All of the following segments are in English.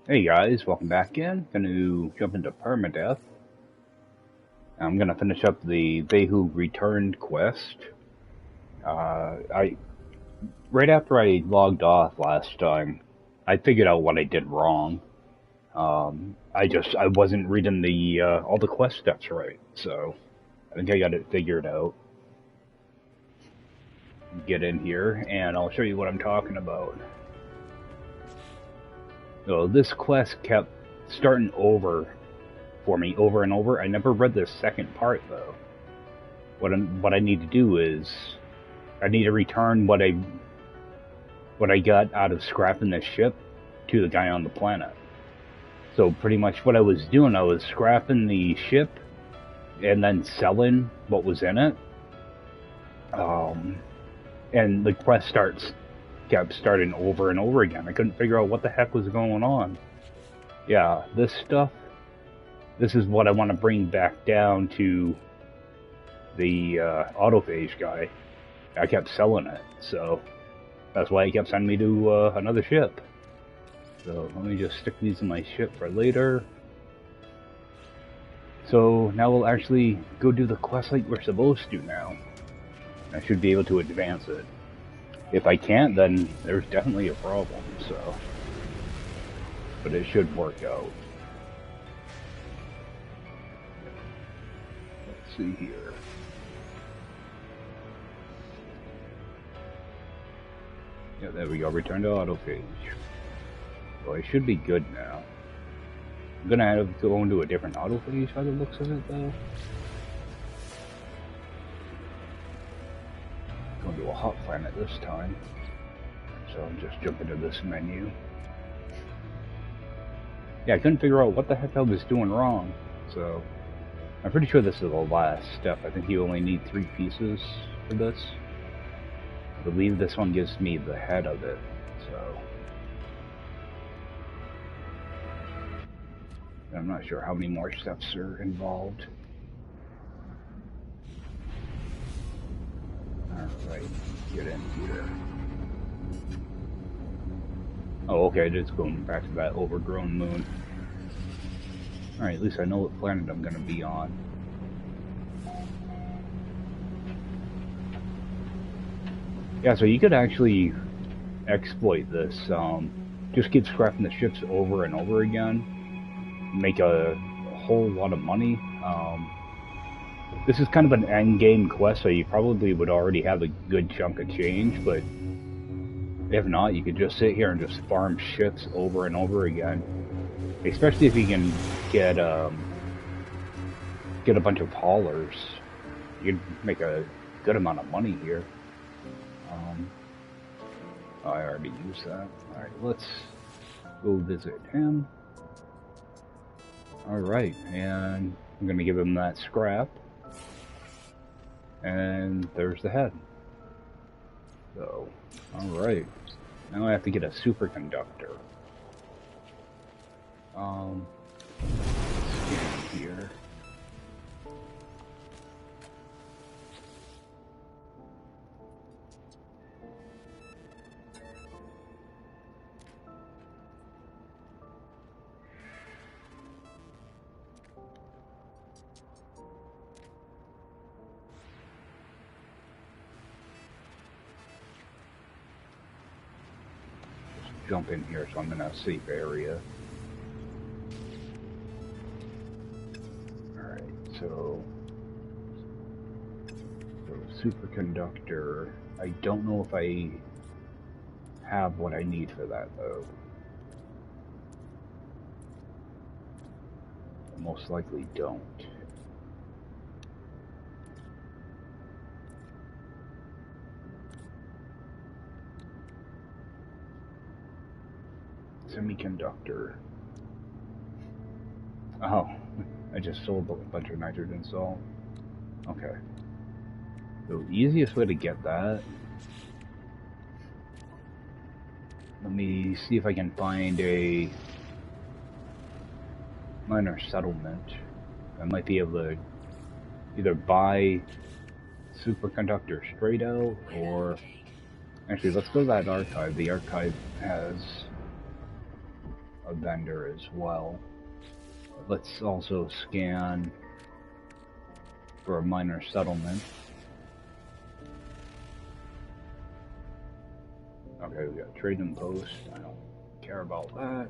Hey guys, welcome back in. Gonna jump into Permadeath. I'm gonna finish up the They Who Returned quest. I right after I logged off last time, I figured out what I did wrong. I wasn't reading the all the quest steps right, so I think I got it figured out. Get in here, and I'll show you what I'm talking about. So this quest kept starting over for me over and over. I never read the second part though. What I need to do is I need to return what I got out of scrapping this ship to the guy on the planet. So pretty much what I was doing, I was scrapping the ship and then selling what was in it. And the quest kept starting over and over again. I couldn't figure out what the heck was going on. Yeah, this is what I want to bring back down to the autophage guy. I kept selling it, so that's why he kept sending me to another ship. So let me just stick these in my ship for later. So now we'll actually go do the quest like we're supposed to now. I should be able to advance it. If I can't, then there's definitely a problem, so. But it should work out. Let's see here. Yeah, there we go. Return to autophage. So I should be good now. I'm gonna have to go into a different autophage by the looks of it, though. Going to a hot planet this time. So I'll just jump into this menu. Yeah, I couldn't figure out what the heck I was doing wrong. So I'm pretty sure this is the last step. I think you only need 3 pieces for this. I believe this one gives me the head of it, so. I'm not sure how many more steps are involved. Alright, get in here. Oh, okay, just going back to that overgrown moon. Alright, at least I know what planet I'm gonna be on. Yeah, so you could actually exploit this. Just keep scrapping the ships over and over again. Make a whole lot of money. This is kind of an end game quest, so you probably would already have a good chunk of change, but if not, you could just sit here and just farm ships over and over again. Especially if you can get a bunch of haulers. You can make a good amount of money here. I already used that. Alright, let's go visit him. Alright, and I'm gonna give him that scrap. And there's the head. So, alright. Now I have to get a superconductor. Let's scan here. Jump in here, so I'm in a safe area. Alright, so superconductor. I don't know if I have what I need for that though. I most likely don't. Semiconductor. Oh, I just sold a bunch of nitrogen salt. Okay. The easiest way to get that. Let me see if I can find a minor settlement. I might be able to either buy superconductor straight out, or actually let's go to that archive. The archive has a vendor as well. Let's also scan for a minor settlement. Okay, we got trading post. I don't care about that.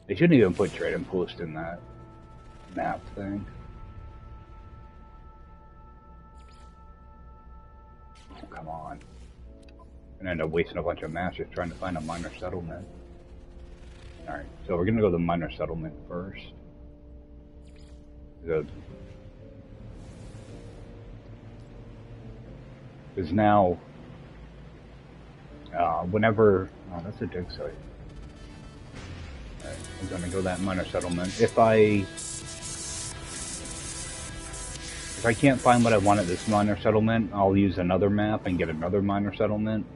They shouldn't even put trading post in that map thing. Oh, come on. And end up wasting a bunch of maps just trying to find a minor settlement. Alright, so we're gonna go to the minor settlement first. Because now, whenever... Oh, that's a dig site. Alright, I'm gonna go that minor settlement. If I can't find what I want at this minor settlement, I'll use another map and get another minor settlement.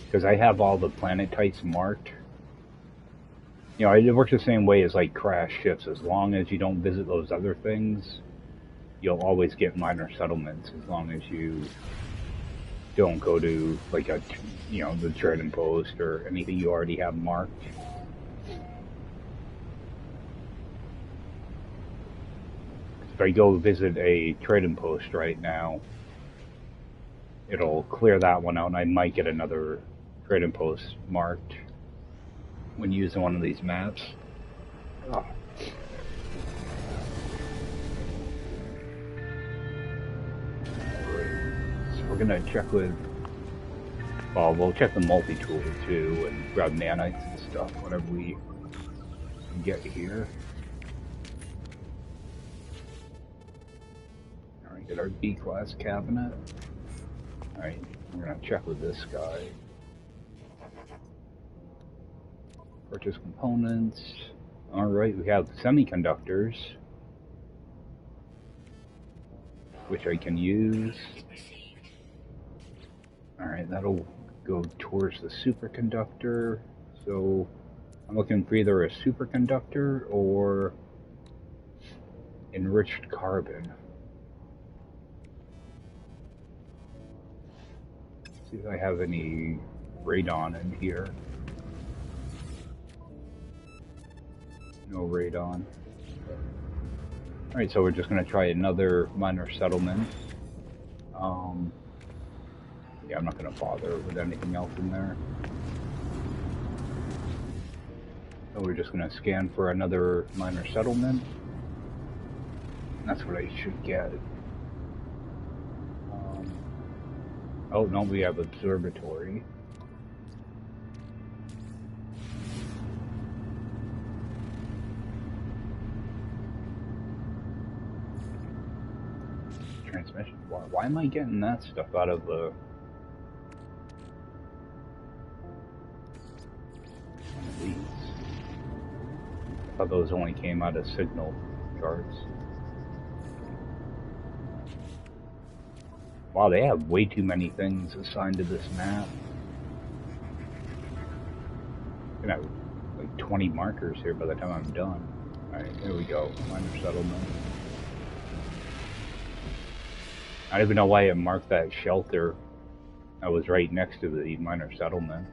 Because I have all the planet types marked. You know, it works the same way as like crash ships. As long as you don't visit those other things, you'll always get minor settlements. As long as you don't go to like the trading post or anything you already have marked. If I go visit a trading post right now, it'll clear that one out, and I might get another trading post marked when using one of these maps. Oh. So we're gonna check with... Well, we'll check the multi-tool too, and grab nanites and stuff, whatever we can get here. Alright, get our B-class cabinet. Alright, we're gonna check with this guy. Purchase components. Alright, we have semiconductors, which I can use. Alright, that'll go towards the superconductor. So I'm looking for either a superconductor or enriched carbon. See if I have any radon in here. No radon. Alright, so we're just going to try another minor settlement. Yeah, I'm not going to bother with anything else in there. So we're just going to scan for another minor settlement. That's what I should get. Oh, no, we have observatory. Transmission. Why am I getting that stuff out of the... one of these? I thought those only came out of signal charts. Wow, they have way too many things assigned to this map. I'm gonna have like 20 markers here by the time I'm done. Alright, here we go. Minor settlement. I don't even know why it marked that shelter that was right next to the minor settlement.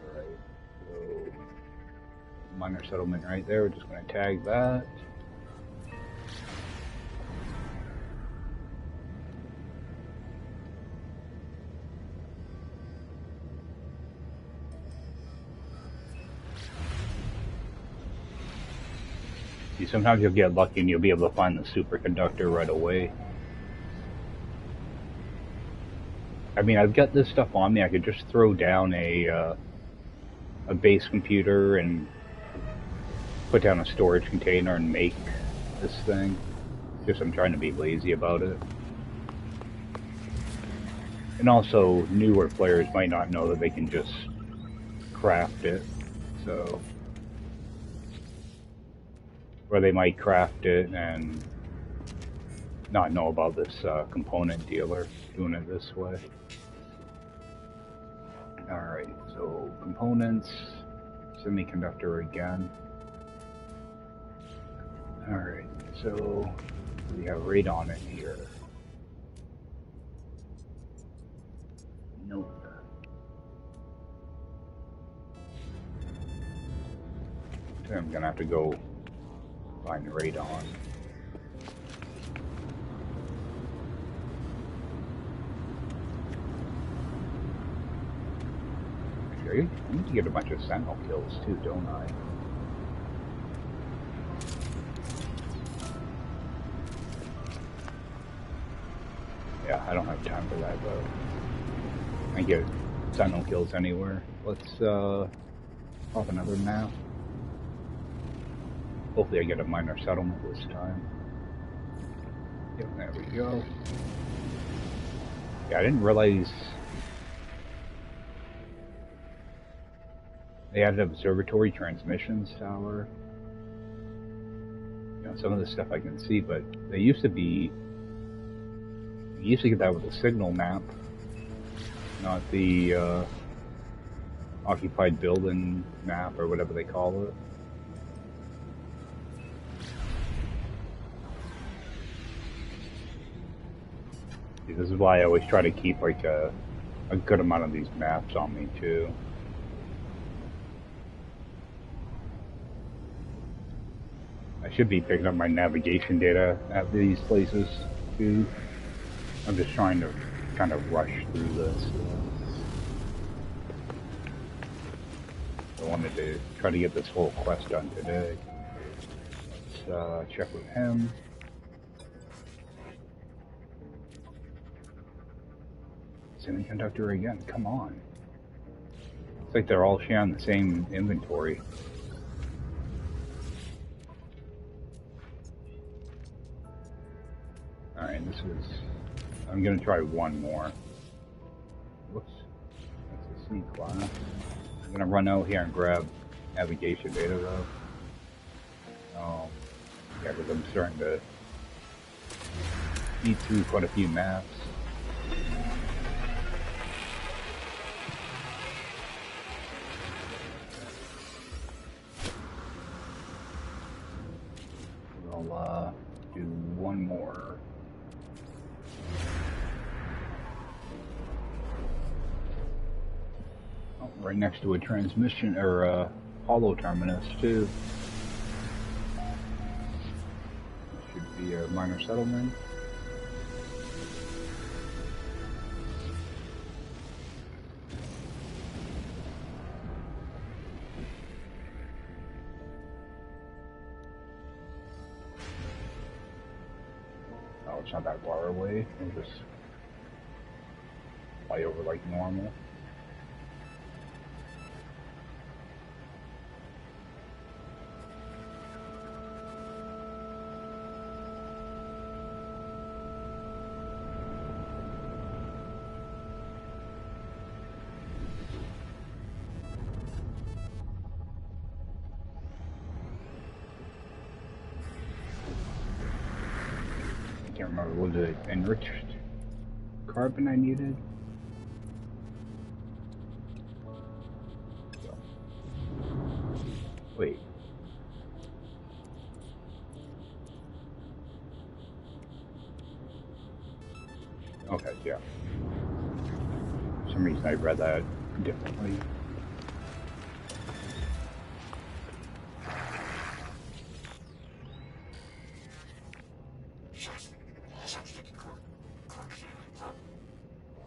Alright, so minor settlement right there, we're just going to tag that. Sometimes you'll get lucky and you'll be able to find the superconductor right away. I mean, I've got this stuff on me. I could just throw down a base computer and put down a storage container and make this thing. Just I'm trying to be lazy about it. And also, newer players might not know that they can just craft it, so... Or they might craft it and not know about this component dealer doing it this way. Alright, so components, semiconductor again. Alright, so we have radon in here. Nope. think I'm gonna have to go find radon. Actually, I need to get a bunch of sentinel kills too, don't I? Yeah, I don't have time for that though. I get sentinel kills anywhere. Let's pop another map. Hopefully I get a minor settlement this time. Yep, there we go. Yeah, I didn't realize they had an observatory transmissions tower. You know, some of the stuff I can see, but they used to be. You used to get that with a signal map, not the occupied building map or whatever they call it. See, this is why I always try to keep like a good amount of these maps on me too. I should be picking up my navigation data at these places too. I'm just trying to kind of rush through this. I wanted to try to get this whole quest done today. Let's check with him. Semiconductor again, come on. It's like they're all sharing the same inventory. Alright, this is... I'm gonna try one more. Whoops. That's a C class. I'm gonna run out here and grab navigation data though. Yeah, because I'm starting to eat through quite a few maps. We'll do one more. Oh, right next to a transmission or a hollow terminus too. Should be a minor settlement. Oh, it's not that far away. We'll just fly over like normal. I can't remember, was it enriched carbon I needed? So. Wait. Okay, yeah. For some reason I read that differently.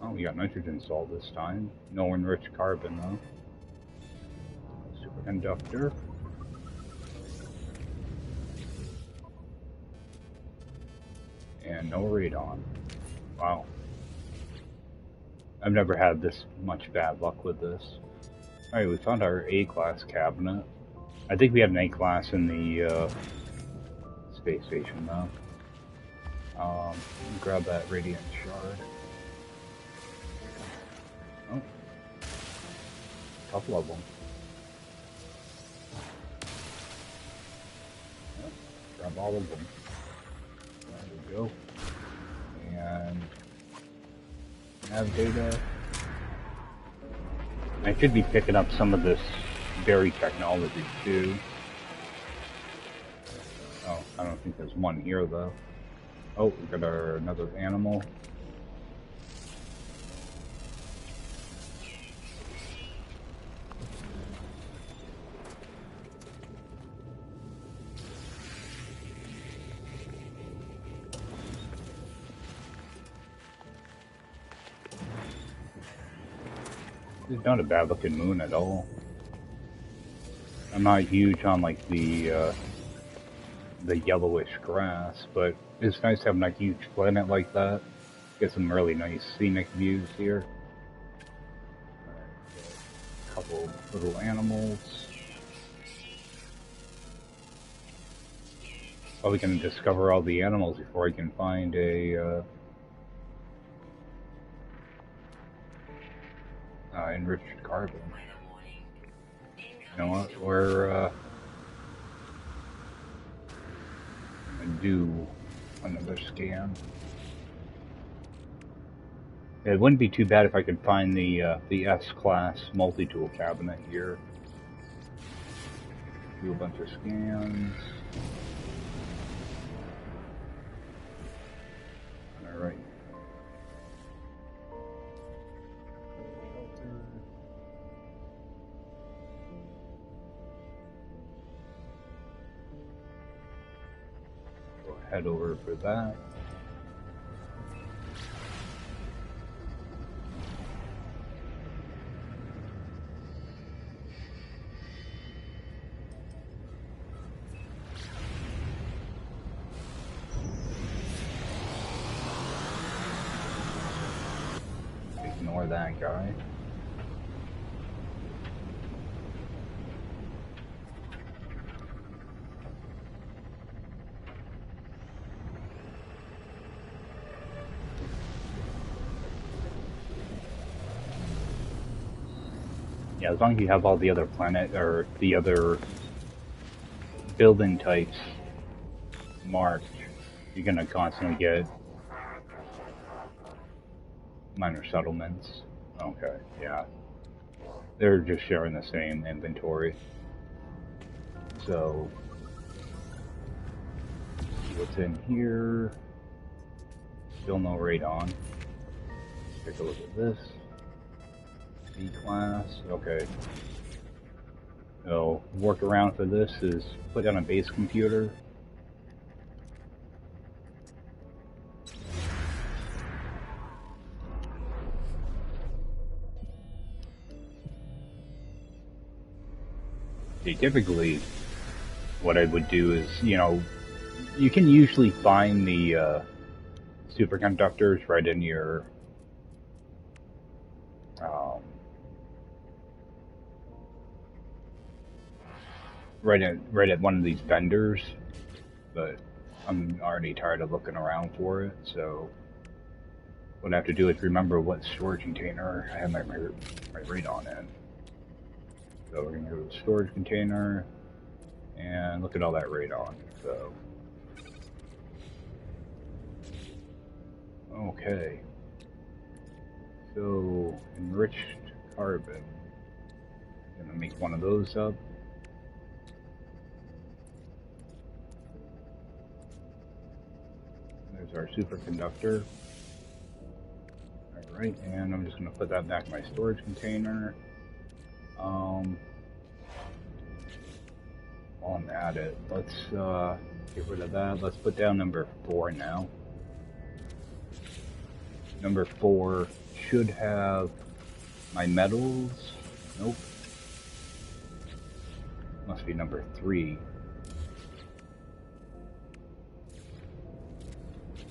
Oh, we got nitrogen salt this time. No enriched carbon though. Superconductor. And no radon. Wow. I've never had this much bad luck with this. Alright, we found our A-class cabinet. I think we had an A-class in the space station though. Grab that radiant shard. Oh. A couple of them. Yep. Grab all of them. There we go. And nav data. I should be picking up some of this berry technology too. Oh, I don't think there's one here though. Oh, we got another animal. It's not a bad looking moon at all. I'm not huge on like the yellowish grass, but it's nice having a huge planet like that. Get some really nice scenic views here. A couple little animals. Probably gonna discover all the animals before I can find a enriched carbon. You know what? We're gonna do another scan. It wouldn't be too bad if I could find the S-class multi-tool cabinet here. Do a bunch of scans. All right. Go head over for that. Ignore that guy. Yeah, as long as you have all the other planet or the other building types marked, you're gonna constantly get minor settlements. Okay, yeah. They're just sharing the same inventory. So, see what's in here. Still no radon. Take a look at this. B-class, okay. So, workaround for this is put down a base computer. See, typically, what I would do is, you know, you can usually find the superconductors right in your right at one of these vendors, but I'm already tired of looking around for it. So what I have to do is remember what storage container I have my radon in. So we're gonna go to the storage container and look at all that radon. So okay. So enriched carbon. Gonna make one of those up. There's our superconductor. Alright, and I'm just gonna put that back in my storage container. While I'm at it, let's get rid of that. Let's put down number 4 now. Number 4 should have my metals. Nope. Must be number 3.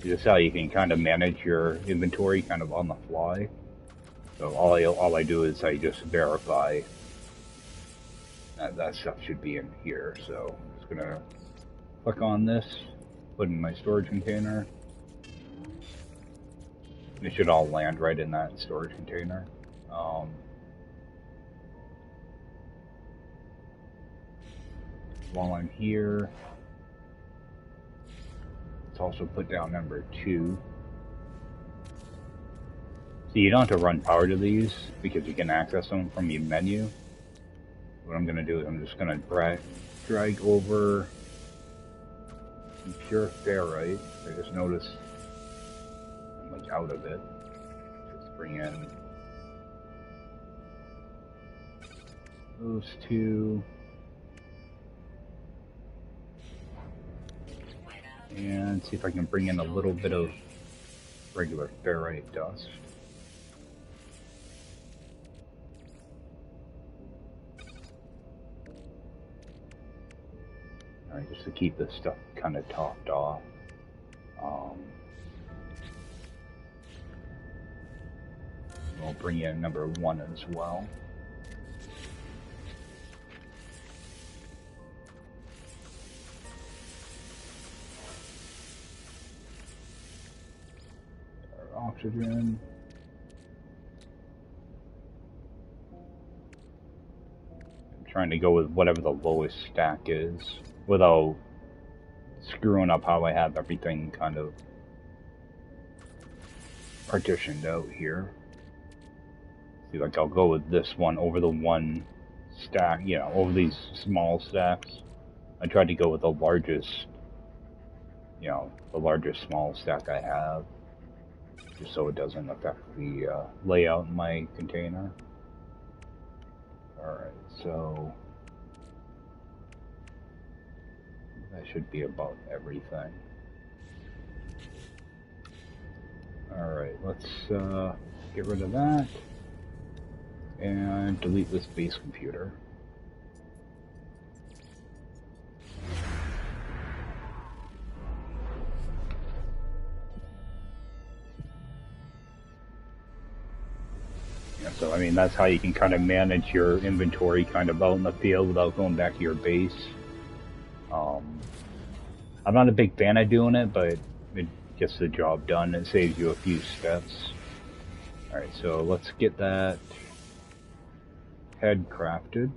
This is how you can kind of manage your inventory kind of on the fly. So all I do is I just verify that stuff should be in here. So I'm just gonna click on this, put in my storage container. It should all land right in that storage container. While I'm here, let's also put down number 2. So you don't have to run power to these because you can access them from your menu. What I'm going to do is I'm just going to drag over some pure ferrite. I just noticed I'm like out of it. Just bring in those 2. And see if I can bring in a little bit of regular ferrite dust. Alright, just to keep this stuff kind of topped off. We'll bring in number 1 as well. Our oxygen. I'm trying to go with whatever the lowest stack is without screwing up how I have everything kind of partitioned out here. See, like I'll go with this one over the one stack, you know, over these small stacks. I tried to go with the largest, you know, the largest small stack I have, just so it doesn't affect the layout in my container. Alright, so that should be about everything. Alright, let's get rid of that and delete this base computer. Yeah, so I mean, that's how you can kind of manage your inventory kind of out in the field without going back to your base. I'm not a big fan of doing it, but it gets the job done. It saves you a few steps. Alright, so let's get that head crafted.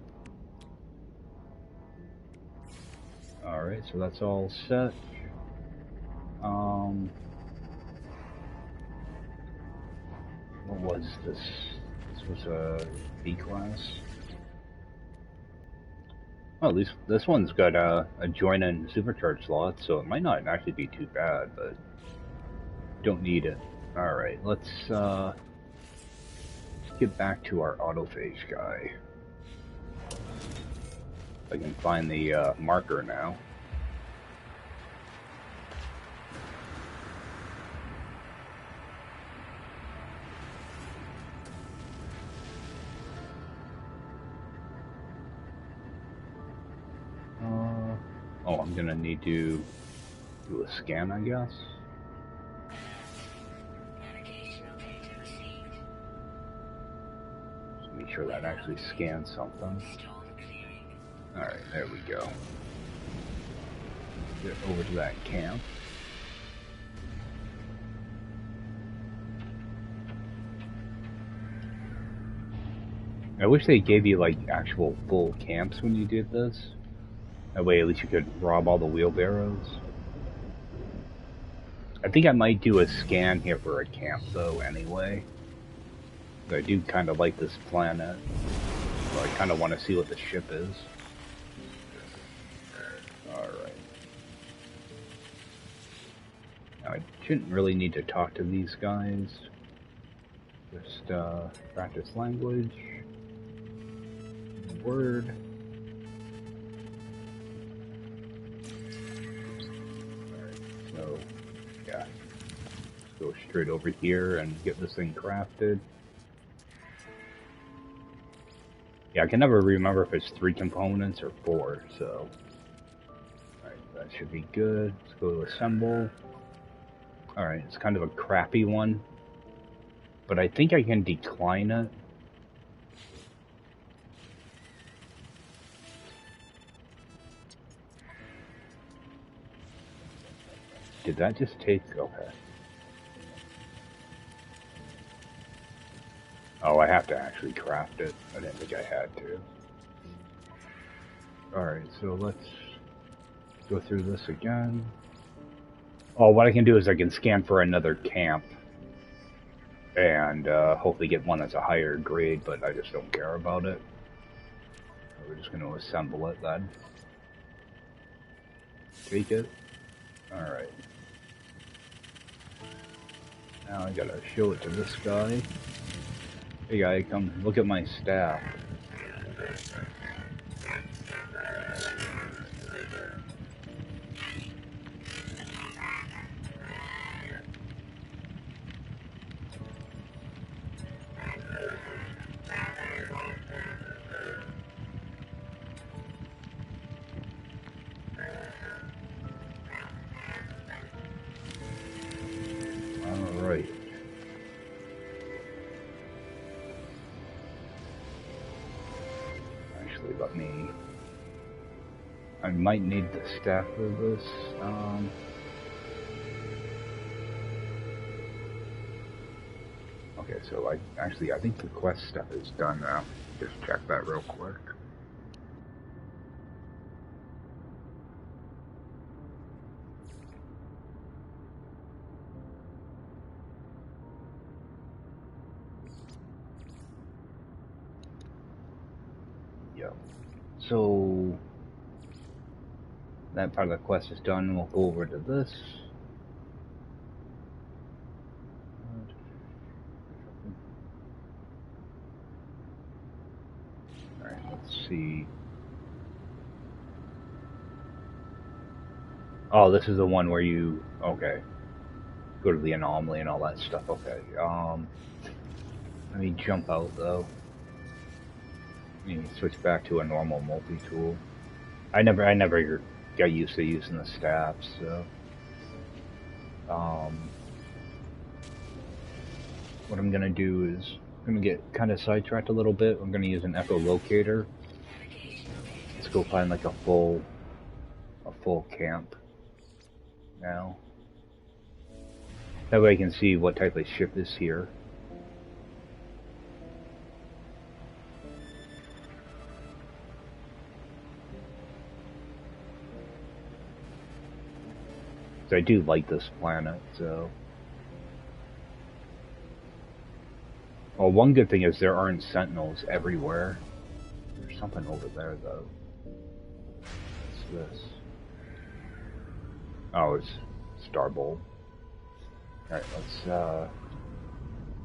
Alright, so that's all set. What was this? This was a B class. Well, at least this one's got a join-in supercharge slot, so it might not actually be too bad, but don't need it. Alright, let's get back to our autophage guy. I can find the marker now. Oh, I'm gonna need to do a scan, I guess. Just make sure that actually scans something. Alright, there we go. Get over to that camp. I wish they gave you like actual full camps when you did this. That way at least you could rob all the wheelbarrows. I think I might do a scan here for a camp though anyway. I do kind of like this planet. So I kind of want to see what the ship is. Alright. Now I shouldn't really need to talk to these guys. Just practice language. Word. So, yeah, let's go straight over here and get this thing crafted. Yeah, I can never remember if it's 3 components or 4, so... Alright, that should be good. Let's go to assemble. Alright, it's kind of a crappy one, but I think I can decline it. Did that just take... Okay. Oh, I have to actually craft it. I didn't think I had to. Alright, so let's go through this again. Oh, what I can do is I can scan for another camp. And hopefully get one that's a higher grade, but I just don't care about it. So we're just going to assemble it then. Take it. Alright. Now I gotta show it to this guy. Hey guy, come look at my staff. let me... I might need the staff for this. Okay, so I think the quest stuff is done now. Just check that real quick. Yep. So that part of the quest is done. We'll go over to this. Alright, let's see. Oh, this is the one where you... Okay. Go to the anomaly and all that stuff. Okay. Let me jump out, though. Let me switch back to a normal multi-tool. I never got used to using the staffs, so... what I'm gonna do is... I'm gonna get kind of sidetracked a little bit. I'm gonna use an echolocator. Let's go find like a full camp now. That way I can see what type of ship is here. So I do like this planet, so... Well, one good thing is there aren't sentinels everywhere. There's something over there, though. What's this? Oh, it's Starbolt. Alright, let's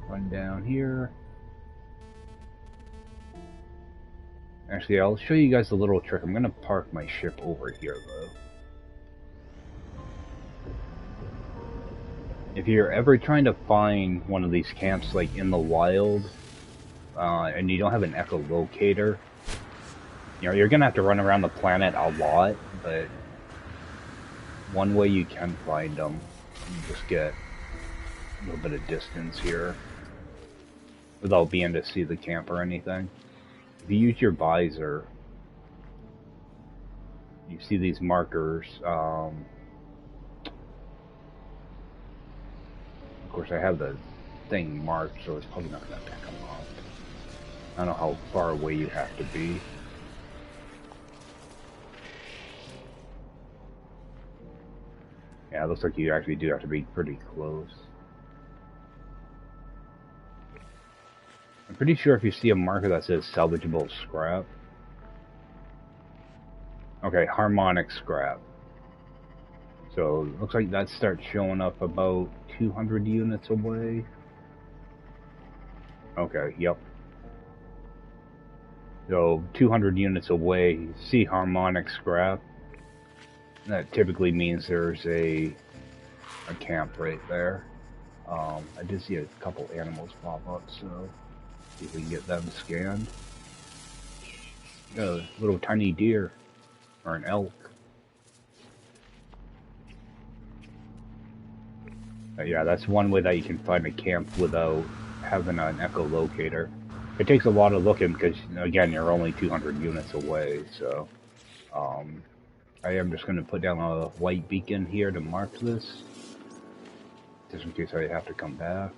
run down here. Actually, I'll show you guys a little trick. I'm gonna park my ship over here, though. If you're ever trying to find one of these camps, like in the wild, and you don't have an echolocator, you know, you're gonna have to run around the planet a lot, but one way you can find them, you just get a little bit of distance here without being to see the camp or anything. If you use your visor, you see these markers. Of course, I have the thing marked, so it's probably not going to pick them up. I don't know how far away you have to be. Yeah, it looks like you actually do have to be pretty close. I'm pretty sure if you see a marker that says salvageable scrap. Okay, harmonic scrap. So, looks like that starts showing up about 200 units away. Okay, yep. So, 200 units away, you see harmonic scrap. That typically means there's a camp right there. I did see a couple animals pop up, so see if we can get them scanned. A little tiny deer, or an elk. Yeah, that's one way that you can find a camp without having an echolocator. It takes a lot of looking because, again, you're only 200 units away, so... I am just going to put down a white beacon here to mark this, just in case I have to come back.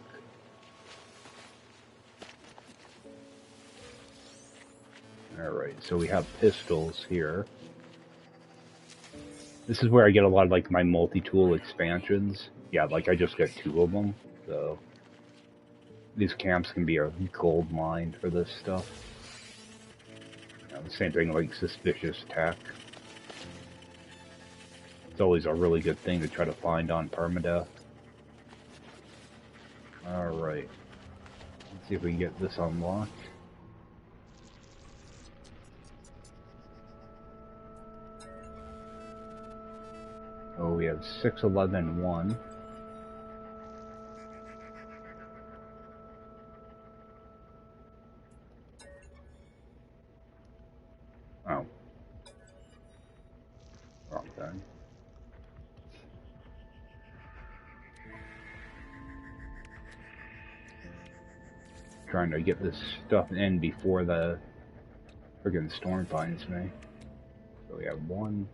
Alright, so we have pistols here. This is where I get a lot of, like, my multi-tool expansions. Yeah, like, I just got 2 of them, so... These camps can be a gold mine for this stuff. You know, the same thing like suspicious tech. It's always a really good thing to try to find on Permadeath. Alright. Let's see if we can get this unlocked. Oh, we have 611-1. Oh. Wrong thing. Trying to get this stuff in before the Friggin' storm finds me. So we have one.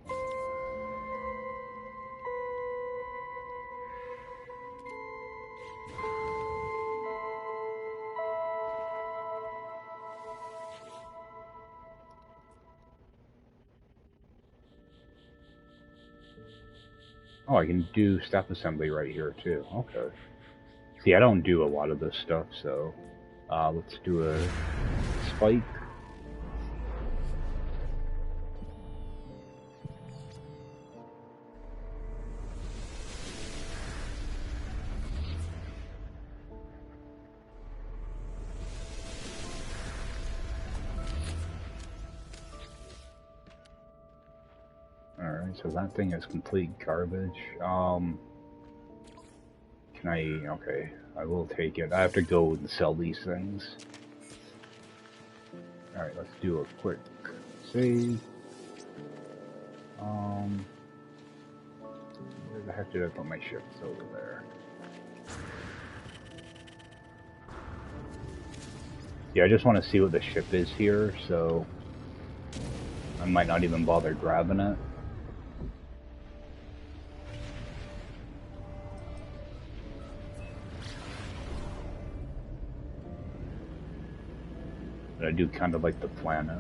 Oh, I can do step assembly right here too. Okay. See, I don't do a lot of this stuff, so let's do a spike. Alright, so that thing is complete garbage. Can I... okay, I will take it. I have to go and sell these things. Alright, let's do a quick save. Where the heck did I put my ships? Over there. Yeah, I just want to see what the ship is here, so I might not even bother grabbing it. But I do kind of like the planet.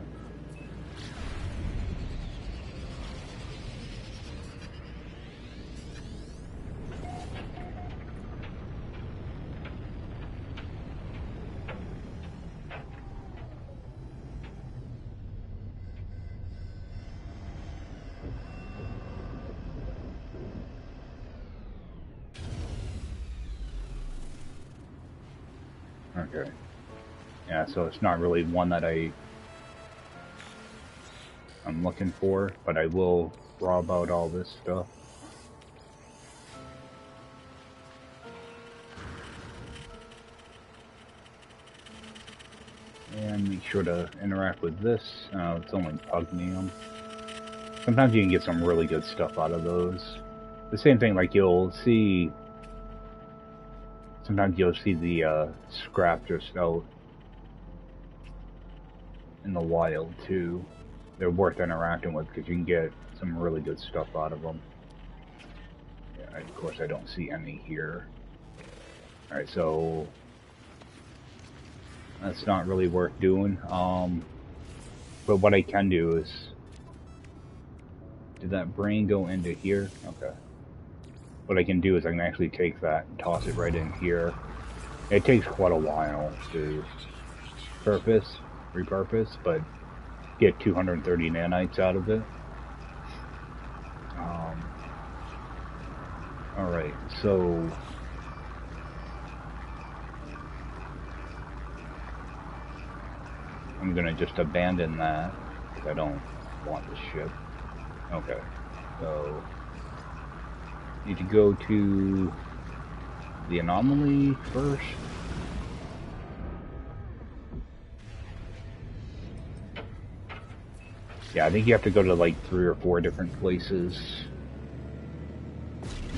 Okay. Yeah, so it's not really one that I'm looking for, but I will rob out all this stuff. And make sure to interact with this. It's only pugnium. Sometimes you can get some really good stuff out of those. The same thing, like you'll see... sometimes you'll see the scrap just out in the wild too. They're worth interacting with because you can get some really good stuff out of them. Yeah, of course I don't see any here. Alright, so that's not really worth doing. But what I can do is... did that brain go into here? Okay. What I can do is I can actually take that and toss it right in here. It takes quite a while to repurpose, but get 230 nanites out of it. Alright, so... I'm gonna just abandon that, because I don't want the ship. Okay, so... need to go to the anomaly first. Yeah, I think you have to go to like 3 or 4 different places.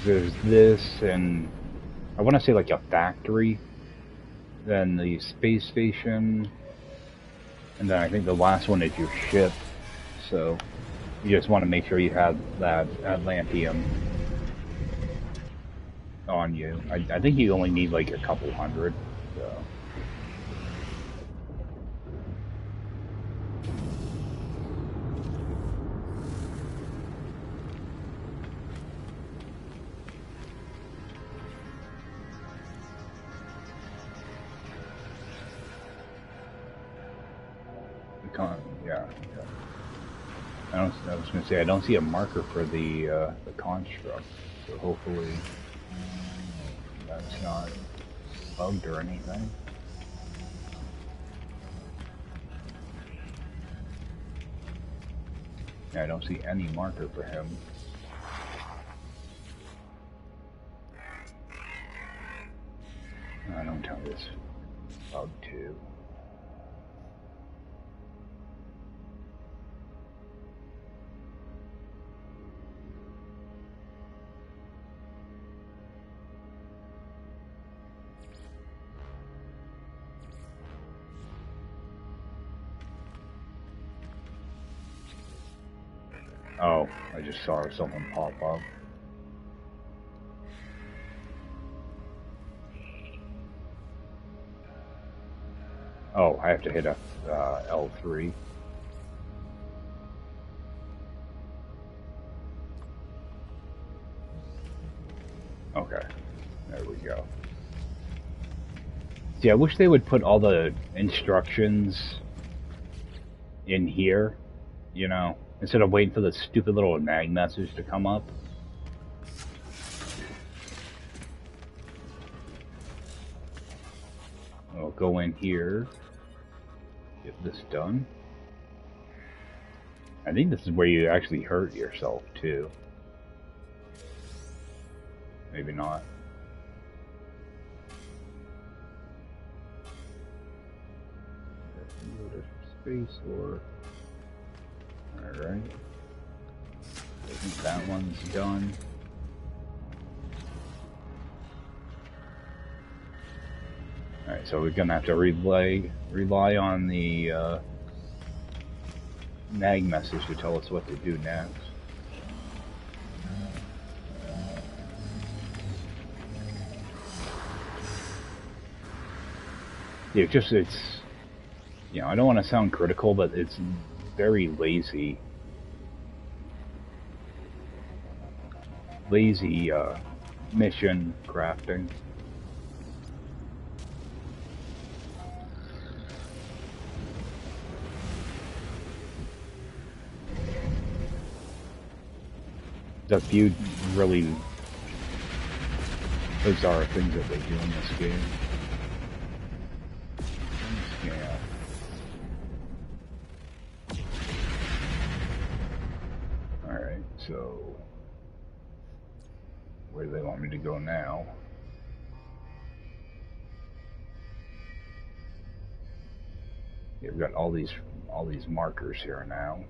There's this, and I want to say like a factory, then the space station, and then I think the last one is your ship. So you just want to make sure you have that Atlanteum on you. I think you only need like a couple hundred. So. Yeah. I was going to say I don't see a marker for the construct, so hopefully that's not bugged or anything. Yeah, I don't see any marker for him. I don't tell this bug too. Oh, I just saw something pop up. Oh, I have to hit L3. Okay, there we go. See, I wish they would put all the instructions in here, you know, instead of waiting for the stupid little nag message to come up. I'll go in here, get this done. I think this is where you actually hurt yourself, too. Maybe not. Space or... Alright. I think that one's done. Alright, so we're gonna have to rely on the nag message to tell us what to do next. Yeah, it's, you know, I don't want to sound critical, but it's very lazy. Lazy, mission crafting. There's a few really bizarre things that they do in this game. Yeah. Alright, so where do they want me to go now? Yeah, we've got all these markers here now.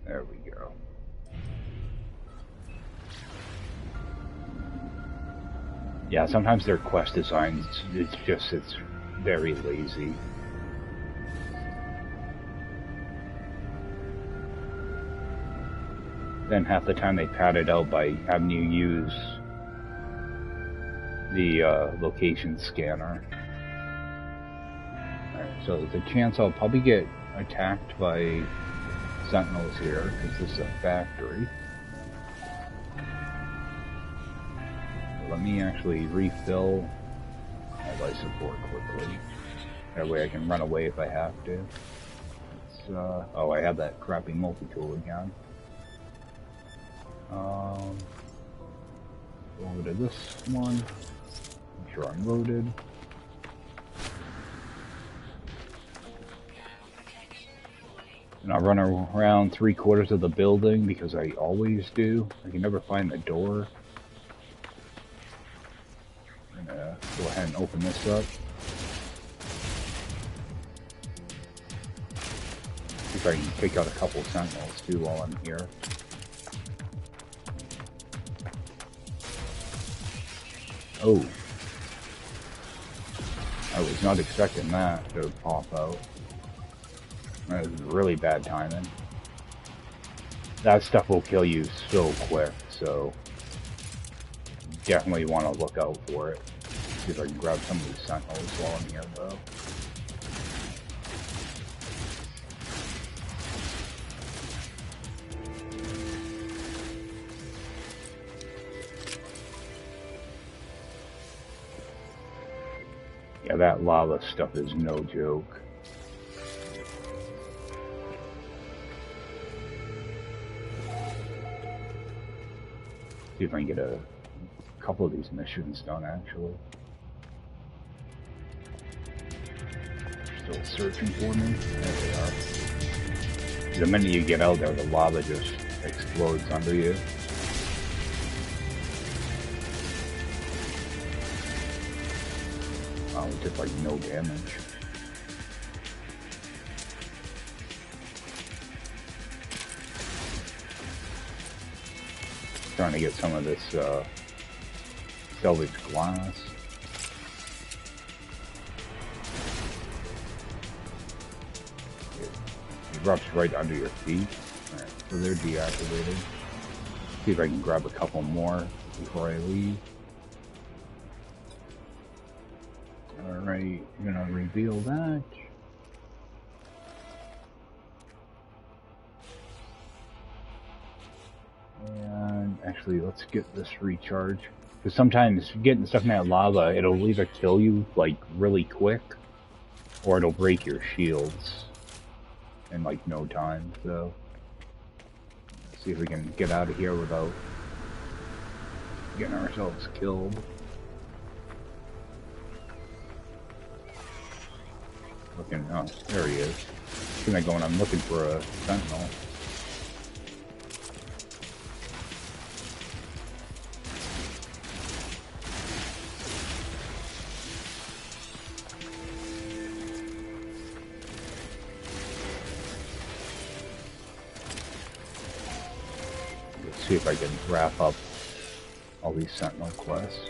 There we go. Yeah, sometimes their quest designs, it's very lazy. Then half the time they pad it out by having you use the location scanner. Alright, so there's a chance I'll probably get attacked by sentinels here, because this is a factory. Let me actually refill my life support quickly. That way I can run away if I have to. Oh, I have that crappy multi-tool again. Go over to this one. Make sure I'm loaded. And I'll run around 3/4 of the building because I always do. I can never find the door. I'm gonna go ahead and open this up. See if I can take out a couple sentinels too while I'm here. Oh. I was not expecting that to pop out. That was really bad timing. That stuff will kill you so quick, so definitely want to look out for it. See if I can grab some of these sentinels while I'm here, though. Yeah, that lava stuff is no joke. See if I can get a couple of these missions done, actually. Still searching for me? There they are. The minute you get out there, the lava just explodes under you. Oh, it did like no damage. Trying to get some of this salvage glass. drops right under your feet. Alright, so they're deactivated. See if I can grab a couple more before I leave. Alright, I'm gonna reveal that. And actually, let's get this recharge. Because sometimes getting stuck in that lava, it'll either kill you, like, really quick, or it'll break your shields in, like, no time. So, let's see if we can get out of here without getting ourselves killed. Looking, oh, there he is. Where am I going? I'm looking for a sentinel. See if I can wrap up all these sentinel quests.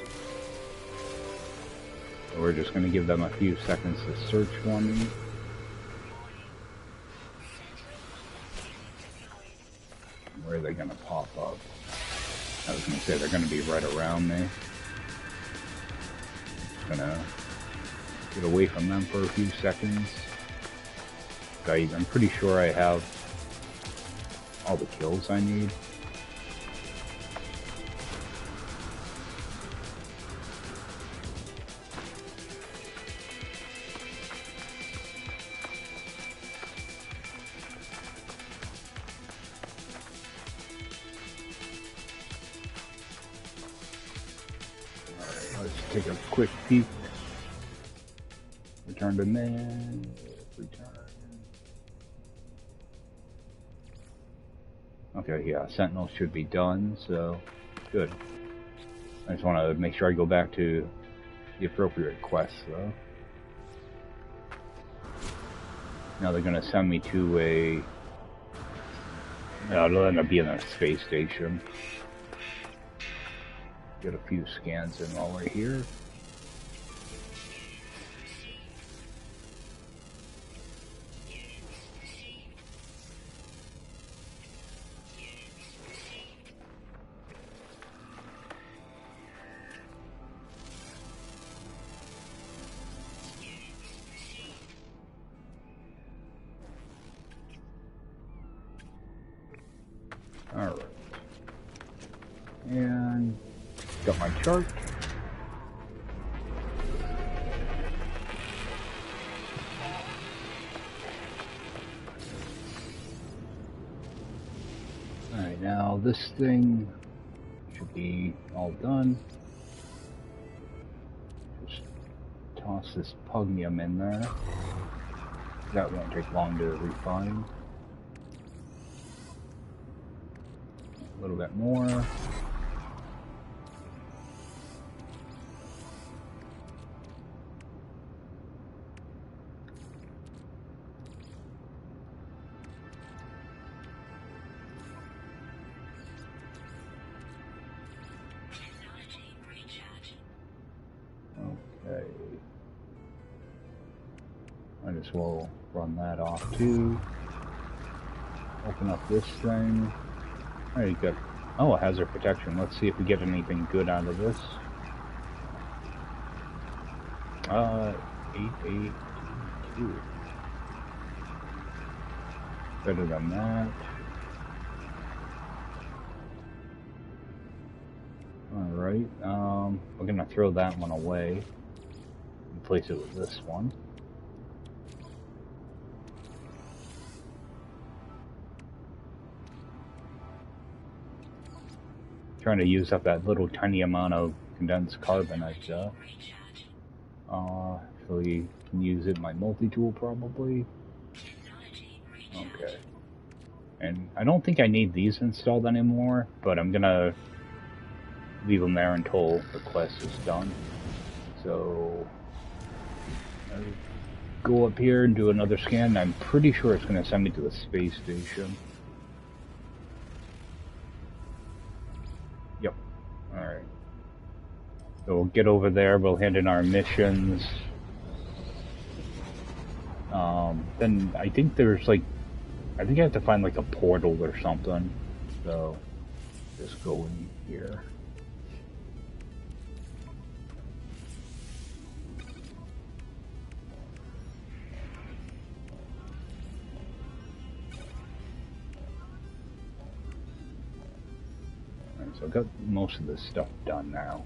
So we're just going to give them a few seconds to search for me. Where are they going to pop up? I was going to say they're going to be right around me. Just going to get away from them for a few seconds. I'm pretty sure I have all the kills I need. Take a quick peek. Return to man. Return. Okay, yeah, Sentinel should be done, so good. I just want to make sure I go back to the appropriate quests, though. Now they're going to send me to a... it'll end up being a space station. Get a few scans in while we're here. Alright. And got my chart. Alright, now this thing should be all done. Just toss this pugnium in there. That won't take long to refine. A little bit more. Okay. Might as well run that off too. Open up this thing. There you go. Oh, hazard protection. Let's see if we get anything good out of this. 882. Better than that. Alright, we're gonna throw that one away. Replace it with this one. Trying to use up that little tiny amount of condensed carbon I've got. Actually can use it in my multi-tool probably. Okay. And I don't think I need these installed anymore, but I'm gonna leave them there until the quest is done. So I'll go up here and do another scan. I'm pretty sure it's gonna send me to the space station. Yep. Alright. So we'll get over there, we'll hand in our missions. Then I think there's like I think I have to find like a portal or something. So, just go in here. Alright, so I've got most of this stuff done now.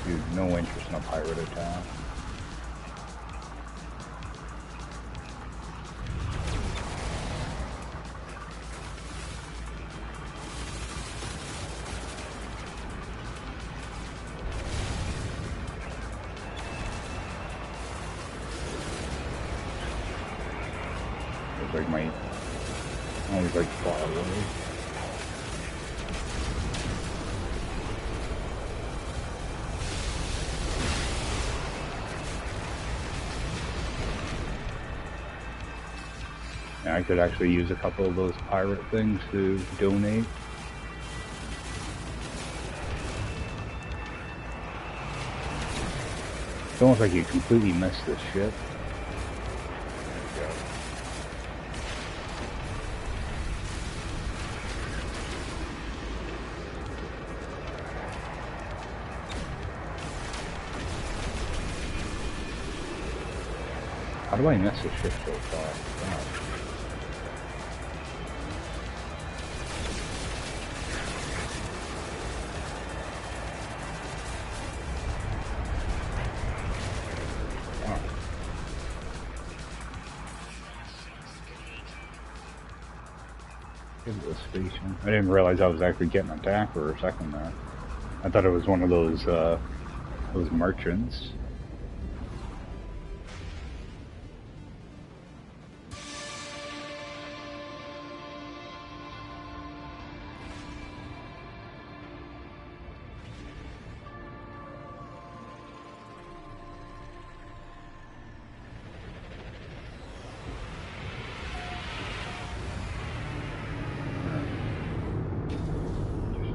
Dude, no interest in a pirate attack. It's like my always like far away. And I could actually use a couple of those pirate things to donate. It's almost like you completely missed this shit. How do I miss this shit so far? God. The station. I didn't realize I was actually getting attacked for a second there. I thought it was one of those merchants.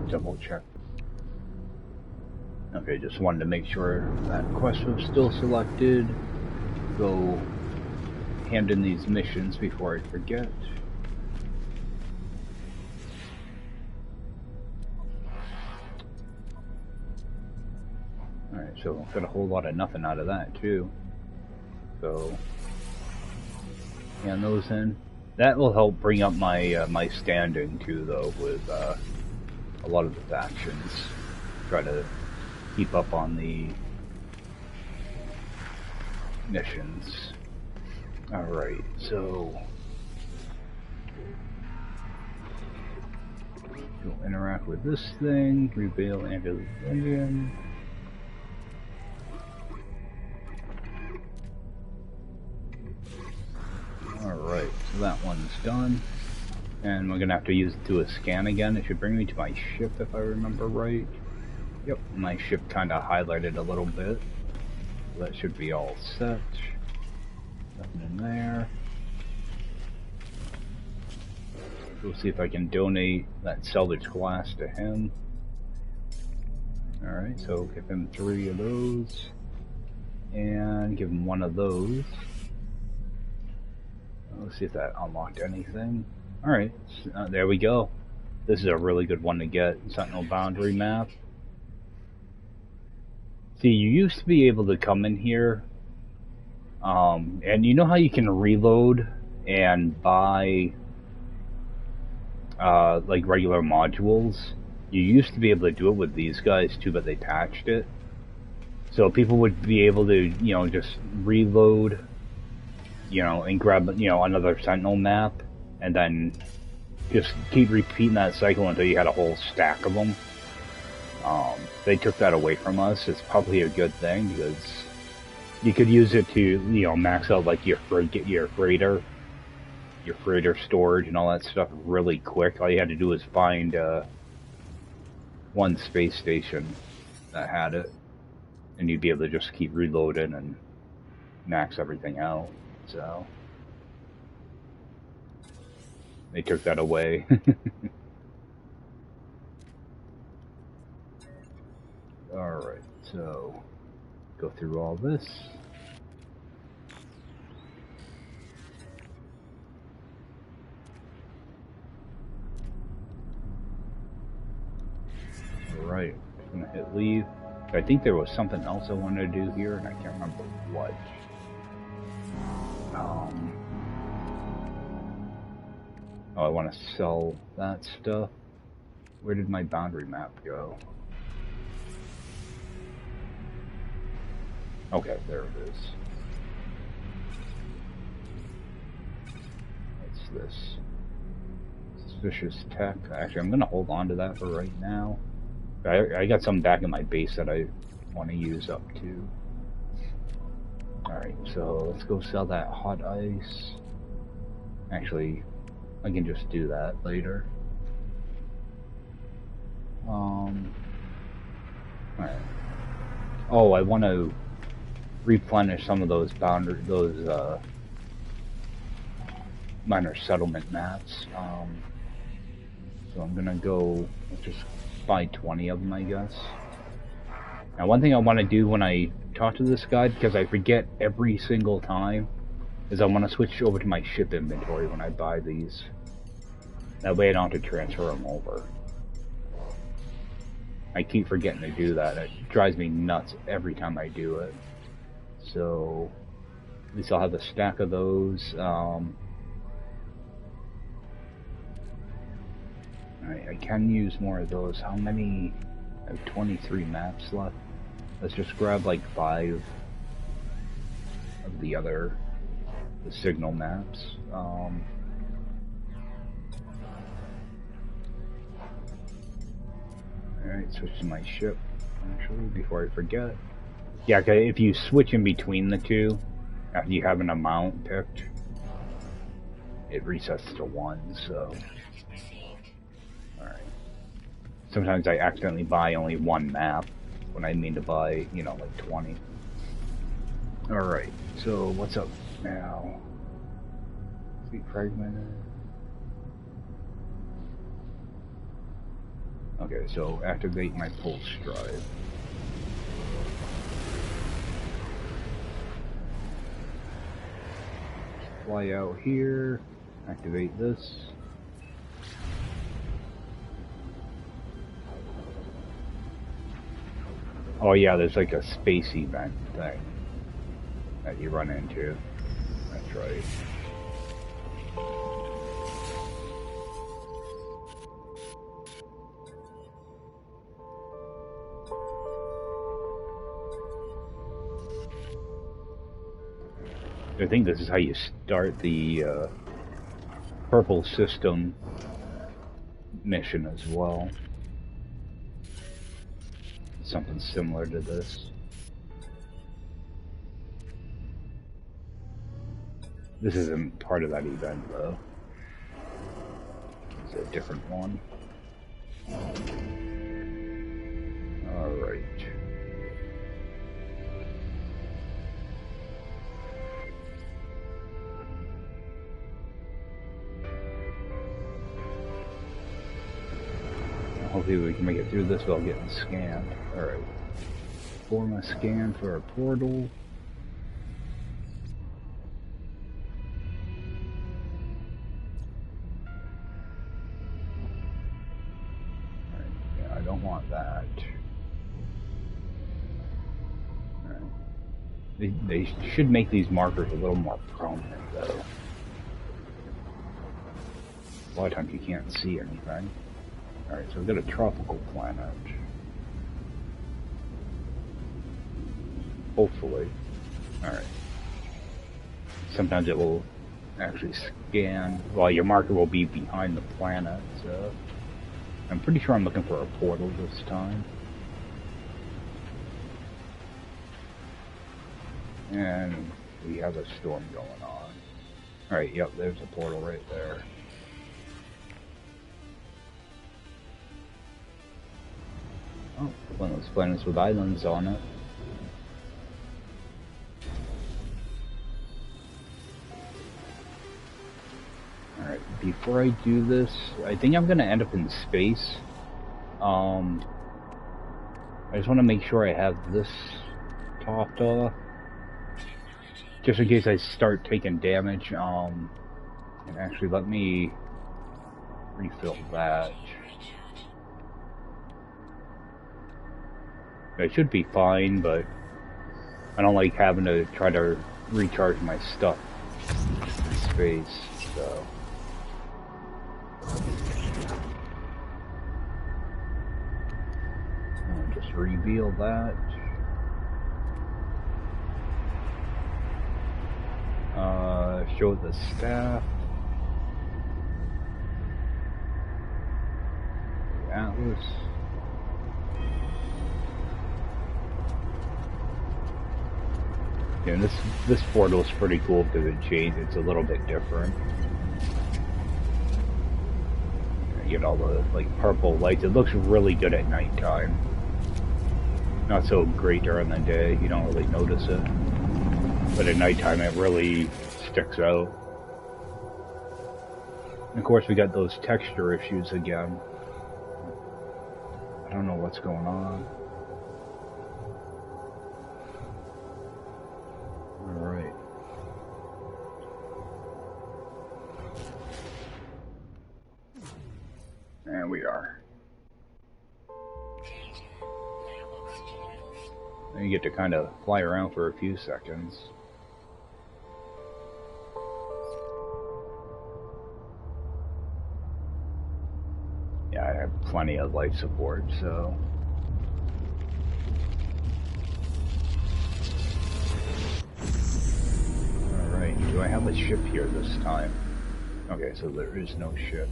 Double check. Okay, just wanted to make sure that quest was still selected. Go hand in these missions before I forget. Alright, so got a whole lot of nothing out of that too. So hand those in. That will help bring up my my standing too, though, with a lot of the factions. Try to keep up on the missions. Alright, so you'll interact with this thing, reveal anti-Indian. Alright, so that one's done. And we're gonna have to do a scan again. It should bring me to my ship if I remember right. Yep, my ship kinda highlighted a little bit. So that should be all set. Nothing in there. We'll see if I can donate that salvage glass to him. Alright, so give him 3 of those. And give him 1 of those. Let's see if that unlocked anything. Alright, there we go. This is a really good one to get. Sentinel Boundary Map. See, you used to be able to come in here, and you know how you can reload and buy, like regular modules? You used to be able to do it with these guys too, but they patched it. So people would be able to, you know, just reload, you know, and grab, you know, another Sentinel map, and then just keep repeating that cycle until you had a whole stack of them. They took that away from us. It's probably a good thing because you could use it to, you know, max out like your freighter storage and all that stuff really quick. All you had to do was find one space station that had it, and you'd be able to just keep reloading and max everything out. So they took that away. Alright, so go through all this. Alright, I'm gonna hit leave. I think there was something else I wanted to do here, and I can't remember what. Oh, I want to sell that stuff. Where did my boundary map go? Okay, there it is. What's this? Suspicious tech. Actually, I'm going to hold on to that for right now. I got some back in my base that I want to use up to. Alright, so let's go sell that hot ice. Actually, I can just do that later. Alright. Oh, I want to replenish some of those minor settlement maps. So I'm gonna go just buy 20 of them, I guess. Now, one thing I want to do when I talk to this guy, because I forget every single time, is I want to switch over to my ship inventory when I buy these. That way I don't have to transfer them over. I keep forgetting to do that. It drives me nuts every time I do it. So, at least I'll have a stack of those. I can use more of those. How many? I have 23 maps left. Let's just grab like 5 of the signal maps. Alright, switch to my ship, actually, before I forget. Yeah, okay, if you switch in between the two, after you have an amount picked, it resets to 1, so... Alright. Sometimes I accidentally buy only 1 map, when I mean to buy, you know, like 20. Alright, so what's up now? Fleet fragmented. Okay, so activate my pulse drive. Fly out here, activate this. Oh yeah, there's like a space event thing that you run into. That's right. I think this is how you start the purple system mission as well. Something similar to this. This isn't part of that event though. It's a different one. Alright. Hopefully we can make it through this without getting scanned. Alright. Form a scan for a portal. Alright, yeah, I don't want that. Alright. They should make these markers a little more prominent though. A lot of times you can't see anything. Alright, so we've got a tropical planet. Hopefully. Alright. Sometimes it will actually scan. Well, your marker will be behind the planet, so... I'm pretty sure I'm looking for a portal this time. And we have a storm going on. Alright, yep, there's a portal right there. Oh, one of those planets with islands on it. Alright, before I do this, I think I'm gonna end up in space. I just want to make sure I have this topped off, just in case I start taking damage. And actually, let me refill that. I should be fine, but I don't like having to try to recharge my stuff in space, so. I'll just reveal that. Show the staff. The Atlas. Yeah, this portal is pretty cool because it changed. It's a little bit different. You get all the like purple lights. It looks really good at nighttime. Not so great during the day. You don't really notice it, but at nighttime it really sticks out. And of course, we got those texture issues again. I don't know what's going on. Alright. And we are. And you get to kind of fly around for a few seconds. Yeah, I have plenty of life support, so... Alright, do I have a ship here this time? Okay, so there is no ship.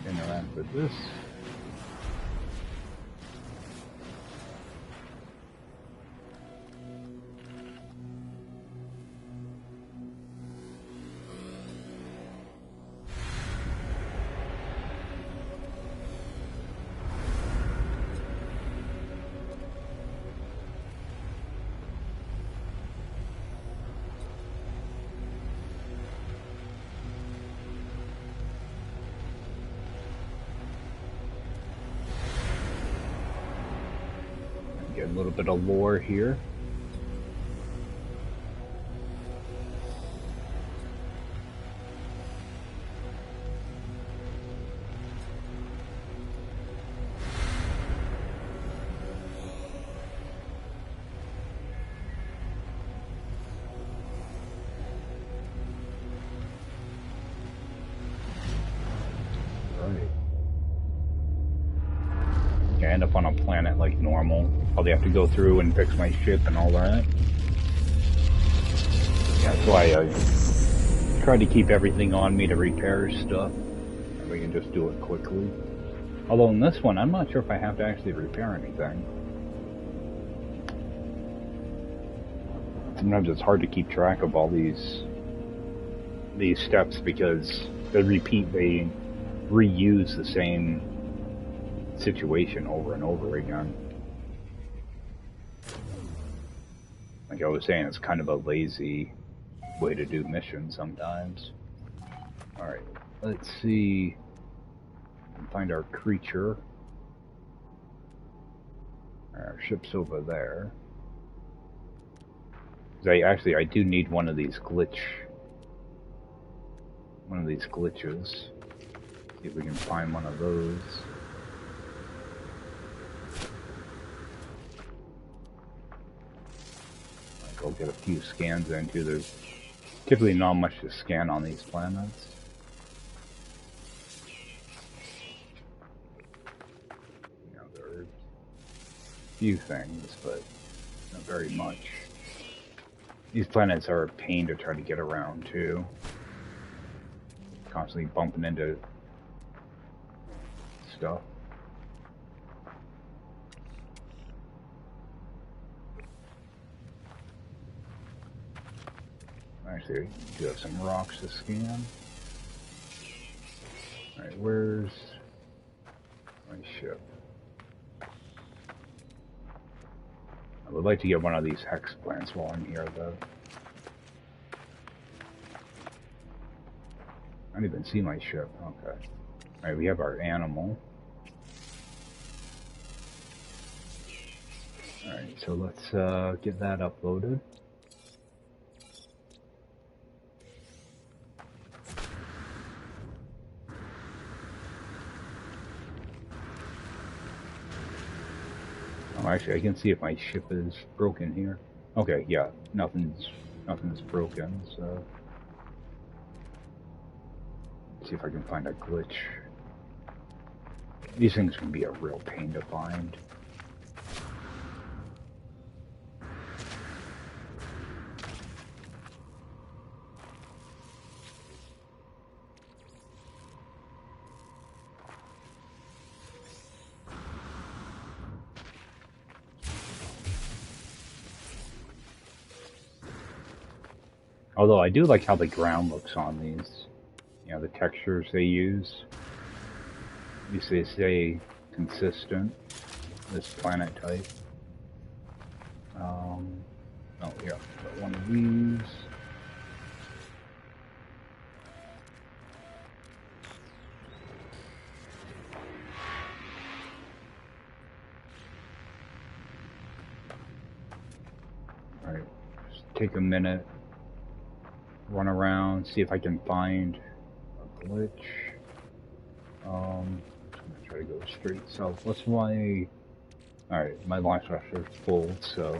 Interact with this. Get a little bit of lore here. I end up on a planet like normal. Probably have to go through and fix my ship and all that. Yeah, that's why I tried to keep everything on me to repair stuff. And we can just do it quickly. Although in this one, I'm not sure if I have to actually repair anything. Sometimes it's hard to keep track of all these steps because they reuse the same situation over and over again. Like I was saying, it's kind of a lazy way to do missions sometimes. Alright, let's see. Find our creature. Our ship's over there. I do need one of these glitches. See if we can find one of those. I'll get a few scans into. There's typically not much to scan on these planets. You know, there are a few things, but not very much. These planets are a pain to try to get around too. Constantly bumping into stuff. Actually, I do have some rocks to scan. Alright, where's my ship? would like to get one of these hex plants while I'm here, though. I don't even see my ship. Okay. Alright, we have our animal. Alright, so let's get that uploaded. Oh, actually, I can see if my ship is broken here. Okay, yeah, nothing's broken, so... Let's see if I can find a glitch. These things can be a real pain to find. Although I do like how the ground looks on these. You know, the textures they use. At least they stay consistent. This planet type. Oh yeah, got one of these. Alright, just take a minute. Run around, see if I can find a glitch. I'm gonna try to go straight south. What's my... Alright, my launch thruster is full, so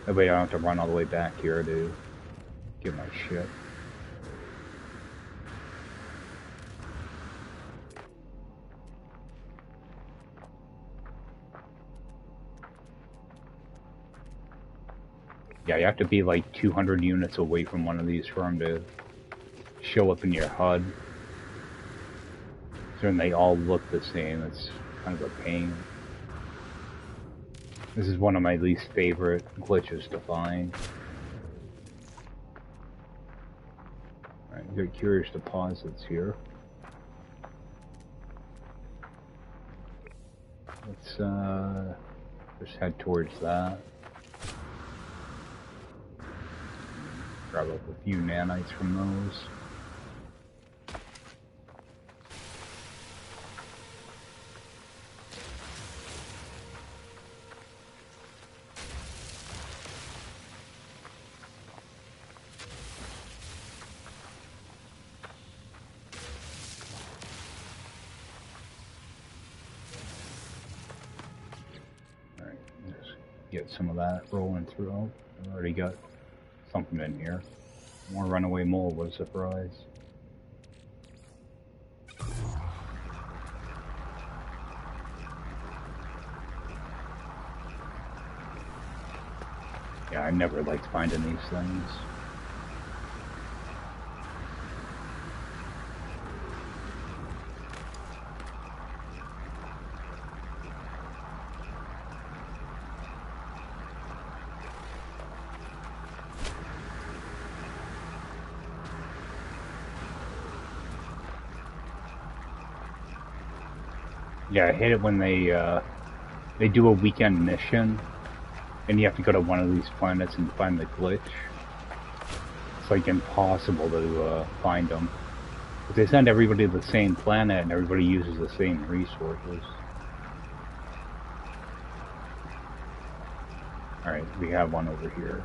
that way I don't have to run all the way back here to get my ship. Yeah, you have to be like 200 units away from one of these for them to show up in your HUD. So then they all look the same. It's kind of a pain. This is one of my least favorite glitches to find. Alright, we've got curious deposits here. Let's just head towards that. Grab up a few nanites from those. Alright, just get some of that rolling through. I've already got something in here. More runaway mole, what a surprise. Yeah, I never liked finding these things. Yeah, I hate it when they do a weekend mission, and you have to go to one of these planets and find the glitch. It's like impossible to find them. But they send everybody to the same planet, and everybody uses the same resources. Alright, we have one over here.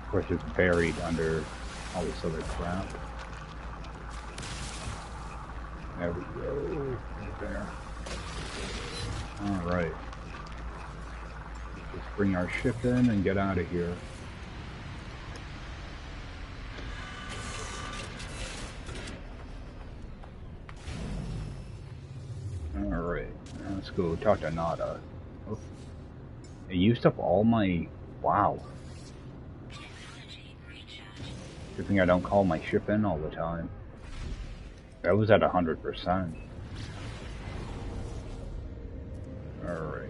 Of course, it's buried under all this other crap. There we go. Right there. Alright. Just bring our ship in and get out of here. Alright. Let's go talk to Nada. Oh. It used up all my... Wow. Good thing I don't call my ship in all the time. That was at 100%. Alright.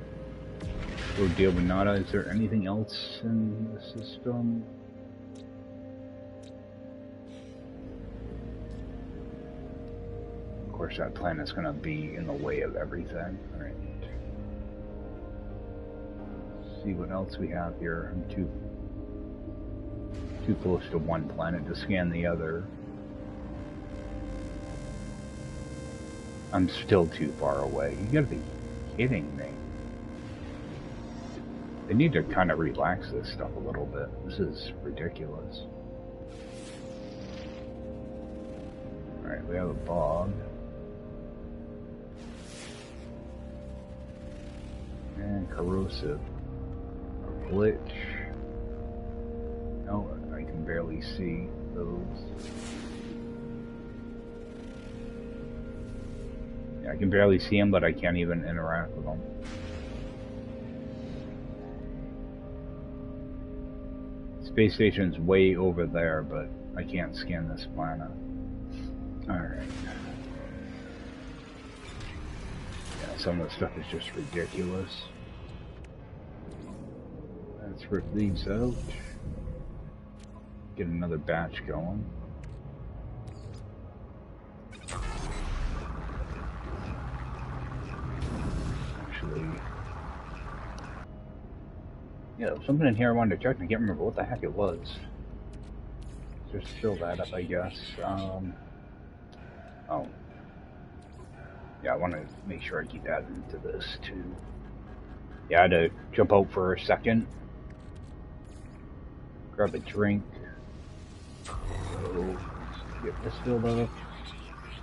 Go deal with Nada. Is there anything else in the system? course, that planet's gonna be in the way of everything. Alright. See what else we have here. I'm too close to one planet to scan the other. I'm still too far away. You gotta be kidding me. They need to kind of relax this stuff a little bit. This is ridiculous. Alright, we have a bog. And corrosive. A glitch. No, I can barely see those. Yeah, I can barely see them, but I can't even interact with them. Space station's way over there, but I can't scan this planet. Alright. Yeah, some of the stuff is just ridiculous. Let's rip these out. Get another batch going. Actually, yeah, there was something in here I wanted to check, and I can't remember what the heck it was. Just fill that up, I guess. Oh. Yeah, I want to make sure I keep adding to this, too. Yeah, I had to jump out for a second. Grab a drink. So, get this filled up.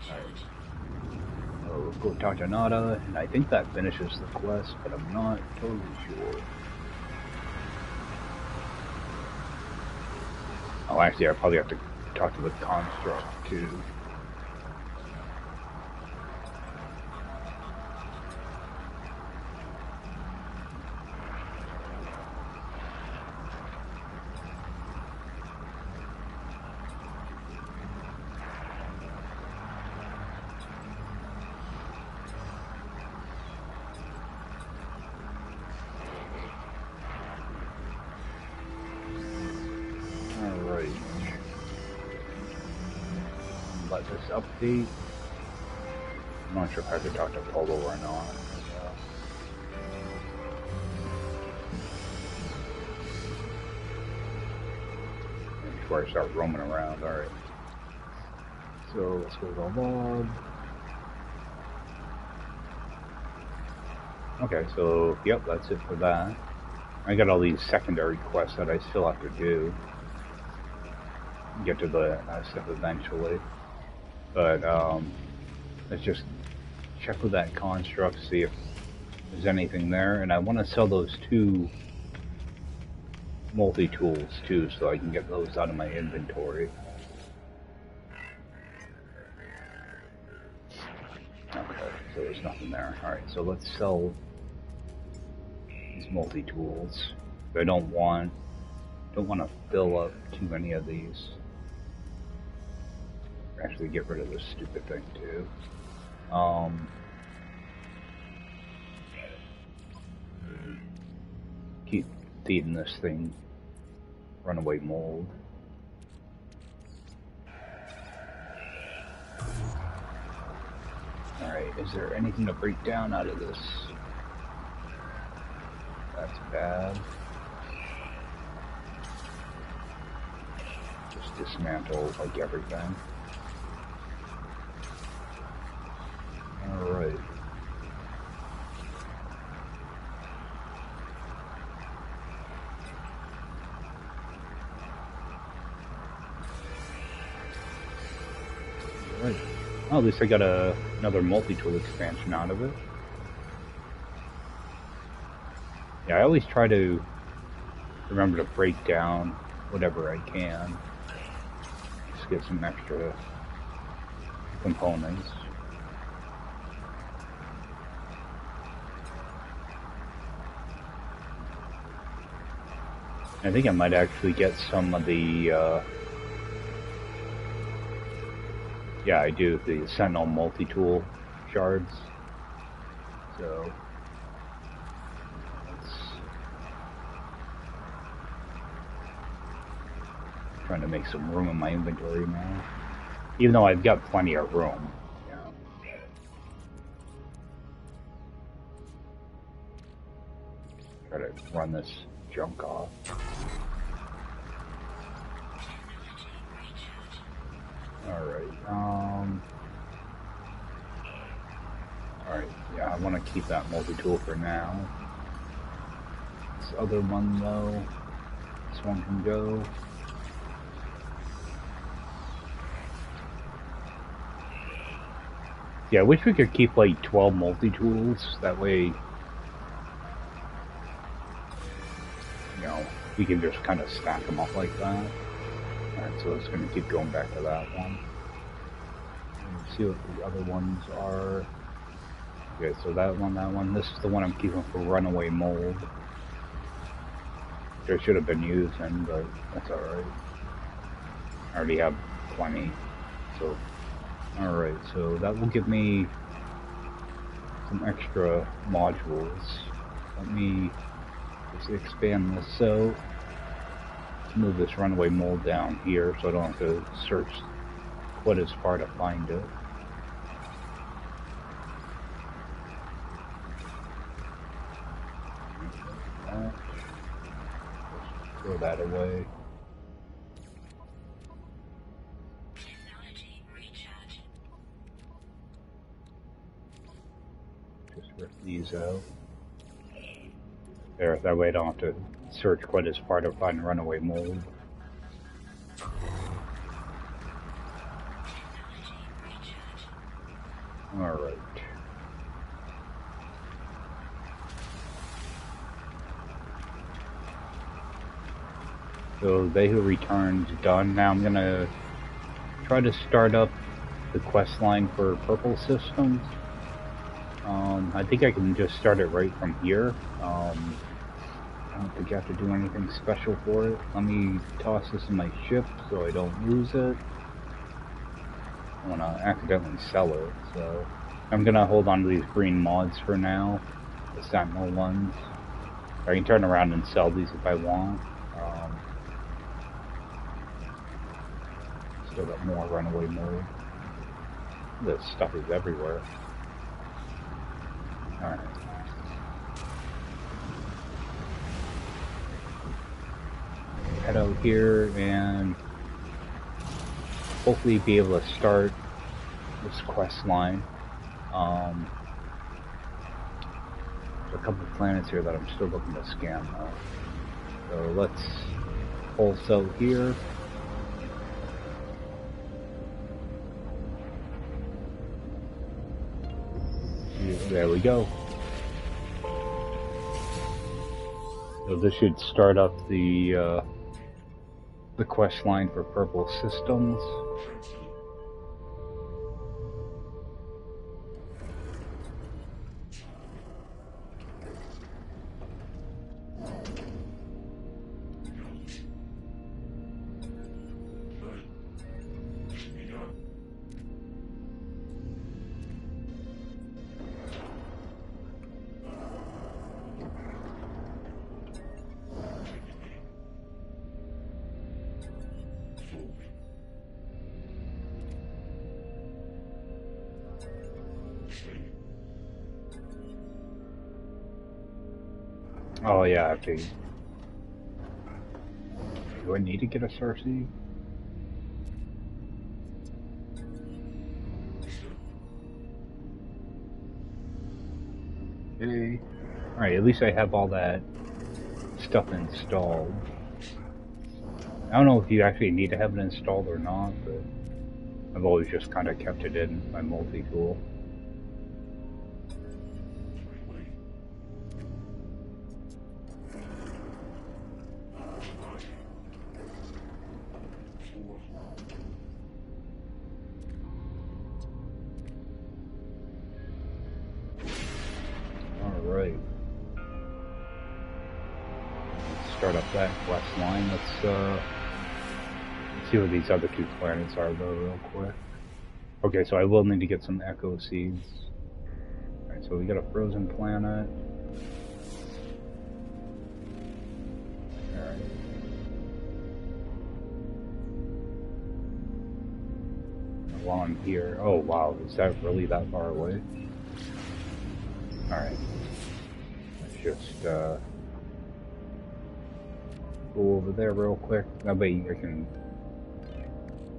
Alright. So, go talk to Nada, and I think that finishes the quest, but I'm not totally sure. Oh, actually, I probably have to talk to the construct, too. Let this update. I'm not sure if I have to talk to Polo or not. Before I start roaming around, alright. So let's go to the log. Okay, so yep, that's it for that. I got all these secondary quests that I still have to do. Get to the stuff eventually. But let's just check with that construct, see if there's anything there. And I want to sell those 2 multi-tools too, so I can get those out of my inventory. Okay, so there's nothing there. Alright, so let's sell these multi-tools. I don't want to fill up too many of these. Actually get rid of this stupid thing too. Keep feeding this thing runaway mold. Alright, is there anything to break down out of this? That's bad. Just dismantle like everything. Alright. Right. Oh, at least I got another multi-tool expansion out of it. Yeah, I always try to remember to break down whatever I can. Just get some extra components. I think I might actually get some of the, yeah, I do, the Sentinel multi-tool shards. So, let's... trying to make some room in my inventory now. Even though I've got plenty of room. Yeah. run this junk off. Alright, alright, yeah, I want to keep that multi-tool for now. This other one, though, this one can go. Yeah, I wish we could keep, like, 12 multi-tools, that way, you know, we can just kind of stack them up like that. Alright, so it's going to keep going back to that one. Let's see what the other ones are. Okay, so that one. This is the one I'm keeping for runaway mold. Which I should have been using, but that's alright. I already have plenty. So, alright, so that will give me some extra modules. Let me just expand this out. Let's move this runaway mold down here so I don't have to search quite as far to find it. Throw that away. Just rip these out. There, that way I don't have to search quite as far to find runaway mold. Alright. So They Who Return's done. Now I'm gonna try to start up the quest line for Purple Systems. I think I can just start it right from here. I don't think I have to do anything special for it. Let me toss this in my ship so I don't lose it. I want to accidentally sell it, so I'm gonna hold on to these green mods for now, the Sentinel ones. I can turn around and sell these if I want. Still got more runaway mode. This stuff is everywhere. Alright. Head out here and hopefully be able to start this quest line. There's a couple of planets here that I'm still looking to scan though. So let's pulse out here. There we go. So this should start up the quest line for Purple Systems. Oh yeah, I think. Do I need to get a Cersei? Okay. Alright, at least I have all that stuff installed. I don't know if you actually need to have it installed or not, but I've always just kind of kept it in my multi-tool. Alright. Let's start up that quest line. Let's see what these other two planets are though real quick. Okay, so I will need to get some echo seeds. Alright, so we got a frozen planet. Alright. While I'm here, oh wow, is that really that far away? Alright. Let's just go over there real quick. That way I can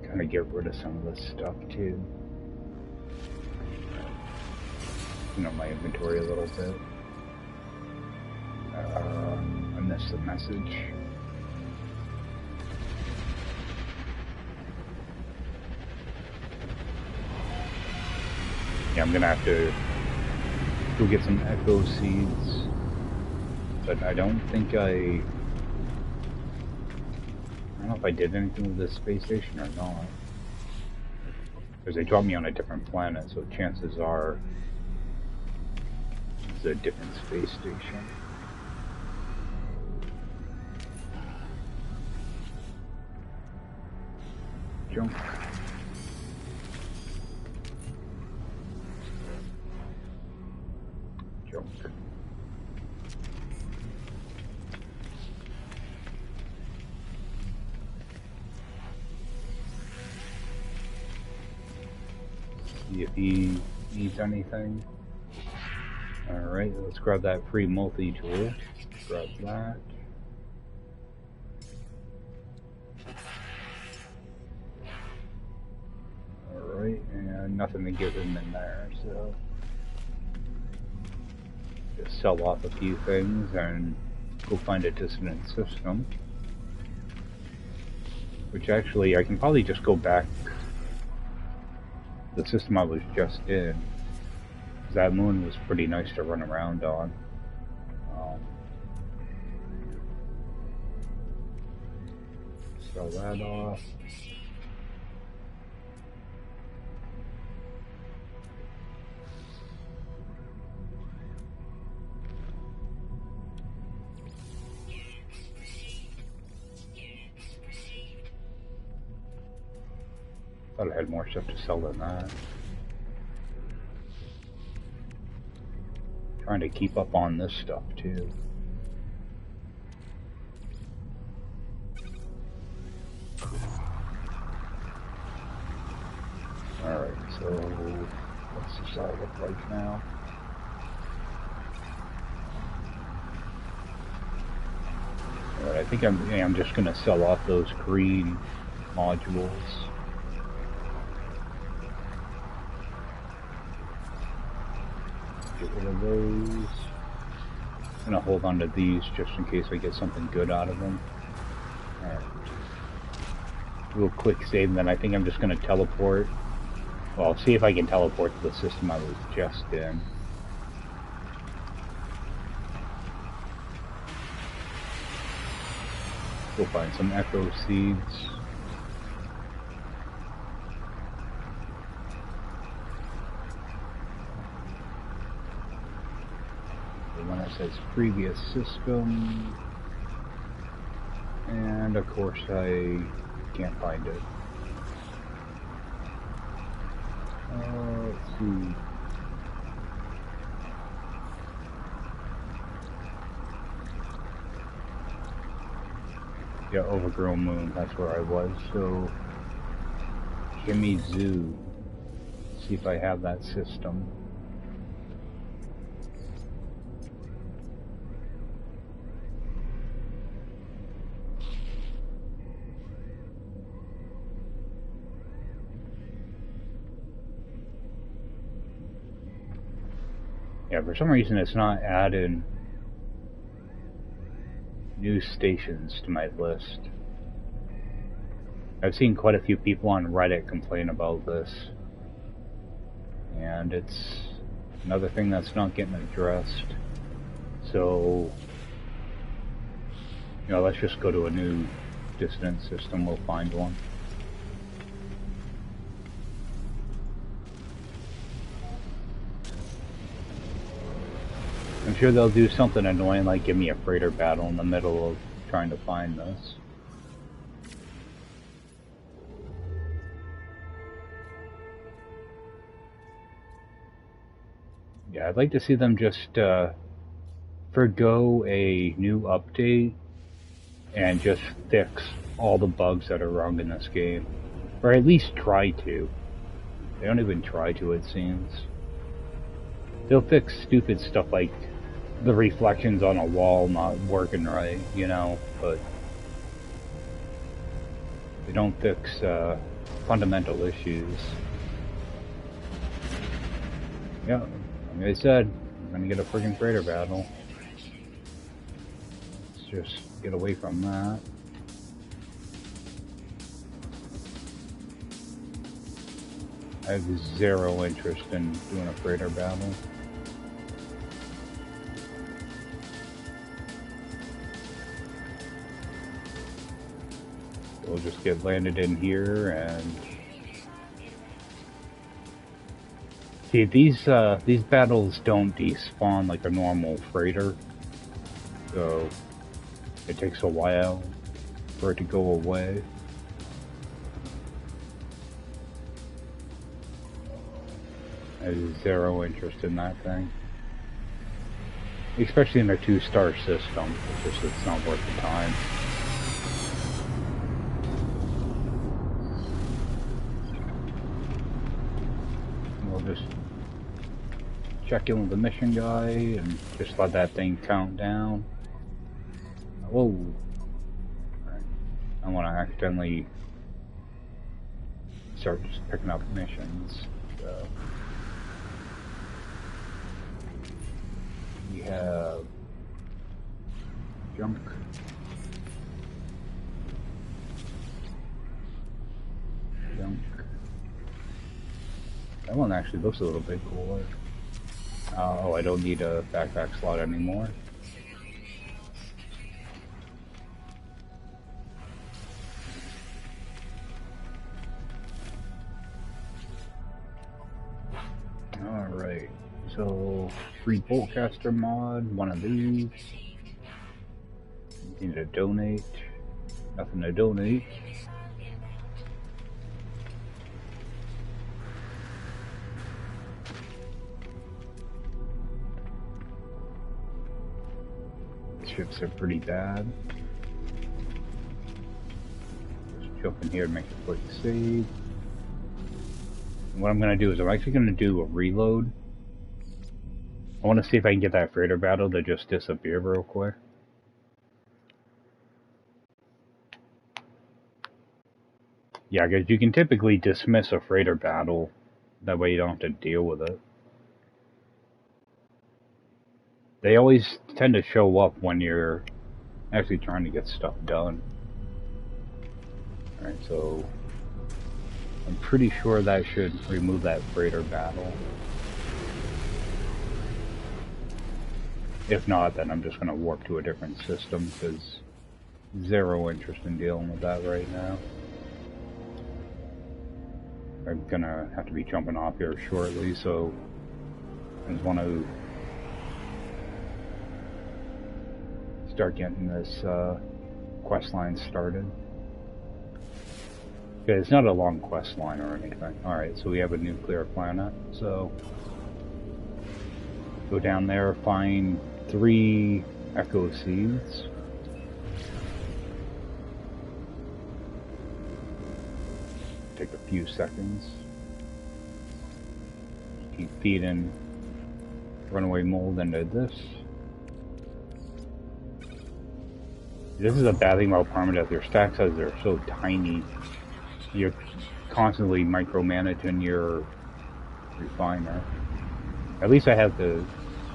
kind of get rid of some of this stuff too. You know, my inventory a little bit. I missed the message. Yeah, I'm gonna have to go get some echo seeds, but I don't think I don't know if I did anything with this space station or not, because they dropped me on a different planet, so chances are it's a different space station. Junk. Junk. See if he needs anything. Alright, let's grab that free multi-tool. Grab that. Alright, and nothing to give him in there, so just sell off a few things and go find a dissonant system. Which actually, I can probably just go back to the system I was just in. That moon was pretty nice to run around on. Sell that off. Thought I had more stuff to sell than that. Trying to keep up on this stuff too. Alright, so what's the side look like now? Alright, I think I'm just gonna sell off those green modules. Get rid of those. I'm gonna hold on to these just in case I get something good out of them. Alright. Do a quick save, and then I think I'm just gonna teleport. Well, I'll see if I can teleport to the system I was just in. Go find some echo seeds. The one that says previous system. And of course I can't find it. Let's see. Yeah, Overgrown Moon, that's where I was. So, Gimme Zoo. See if I have that system. Yeah, for some reason it's not adding new stations to my list. I've seen quite a few people on Reddit complain about this, and it's another thing that's not getting addressed. So, you know, let's just go to a new dissonant system, we'll find one. I'm sure they'll do something annoying like give me a freighter battle in the middle of trying to find this. Yeah, I'd like to see them just forgo a new update and just fix all the bugs that are wrong in this game. Or at least try to. They don't even try to, it seems. They'll fix stupid stuff like the reflections on a wall not working right, you know, but they don't fix fundamental issues. Yeah, like I said, I'm gonna get a friggin' freighter battle. Let's just get away from that. I have zero interest in doing a freighter battle. We'll just get landed in here and see these battles don't despawn like a normal freighter, so it takes a while for it to go away. I have zero interest in that thing, especially in a 2-star system. It's not worth the time. Just check in with the mission guy and just let that thing count down. Whoa. I want to accidentally start just picking up missions. So we have junk. That one actually looks a little bit cooler. Oh, I don't need a backpack slot anymore. Alright, so free boltcaster mod, one of these. Need to donate. Nothing to donate. Ships are pretty bad. Just jump in here and make a quick save. And what I'm going to do is I'm actually going to do a reload. I want to see if I can get that freighter battle to just disappear real quick. Yeah, because you can typically dismiss a freighter battle. That way you don't have to deal with it. They always tend to show up when you're actually trying to get stuff done. Alright, so I'm pretty sure that should remove that freighter battle. If not, then I'm just going to warp to a different system, because zero interest in dealing with that right now. I'm going to have to be jumping off here shortly, so I just want to start getting this quest line started. Okay, it's not a long quest line or anything. Alright, so we have a nuclear planet, so go down there, find 3 echo seeds. Take a few seconds. Keep feeding runaway mold into this. This is a bad thing about Permadeath. Your stack sizes are so tiny. You're constantly micromanaging your refiner. At least I have the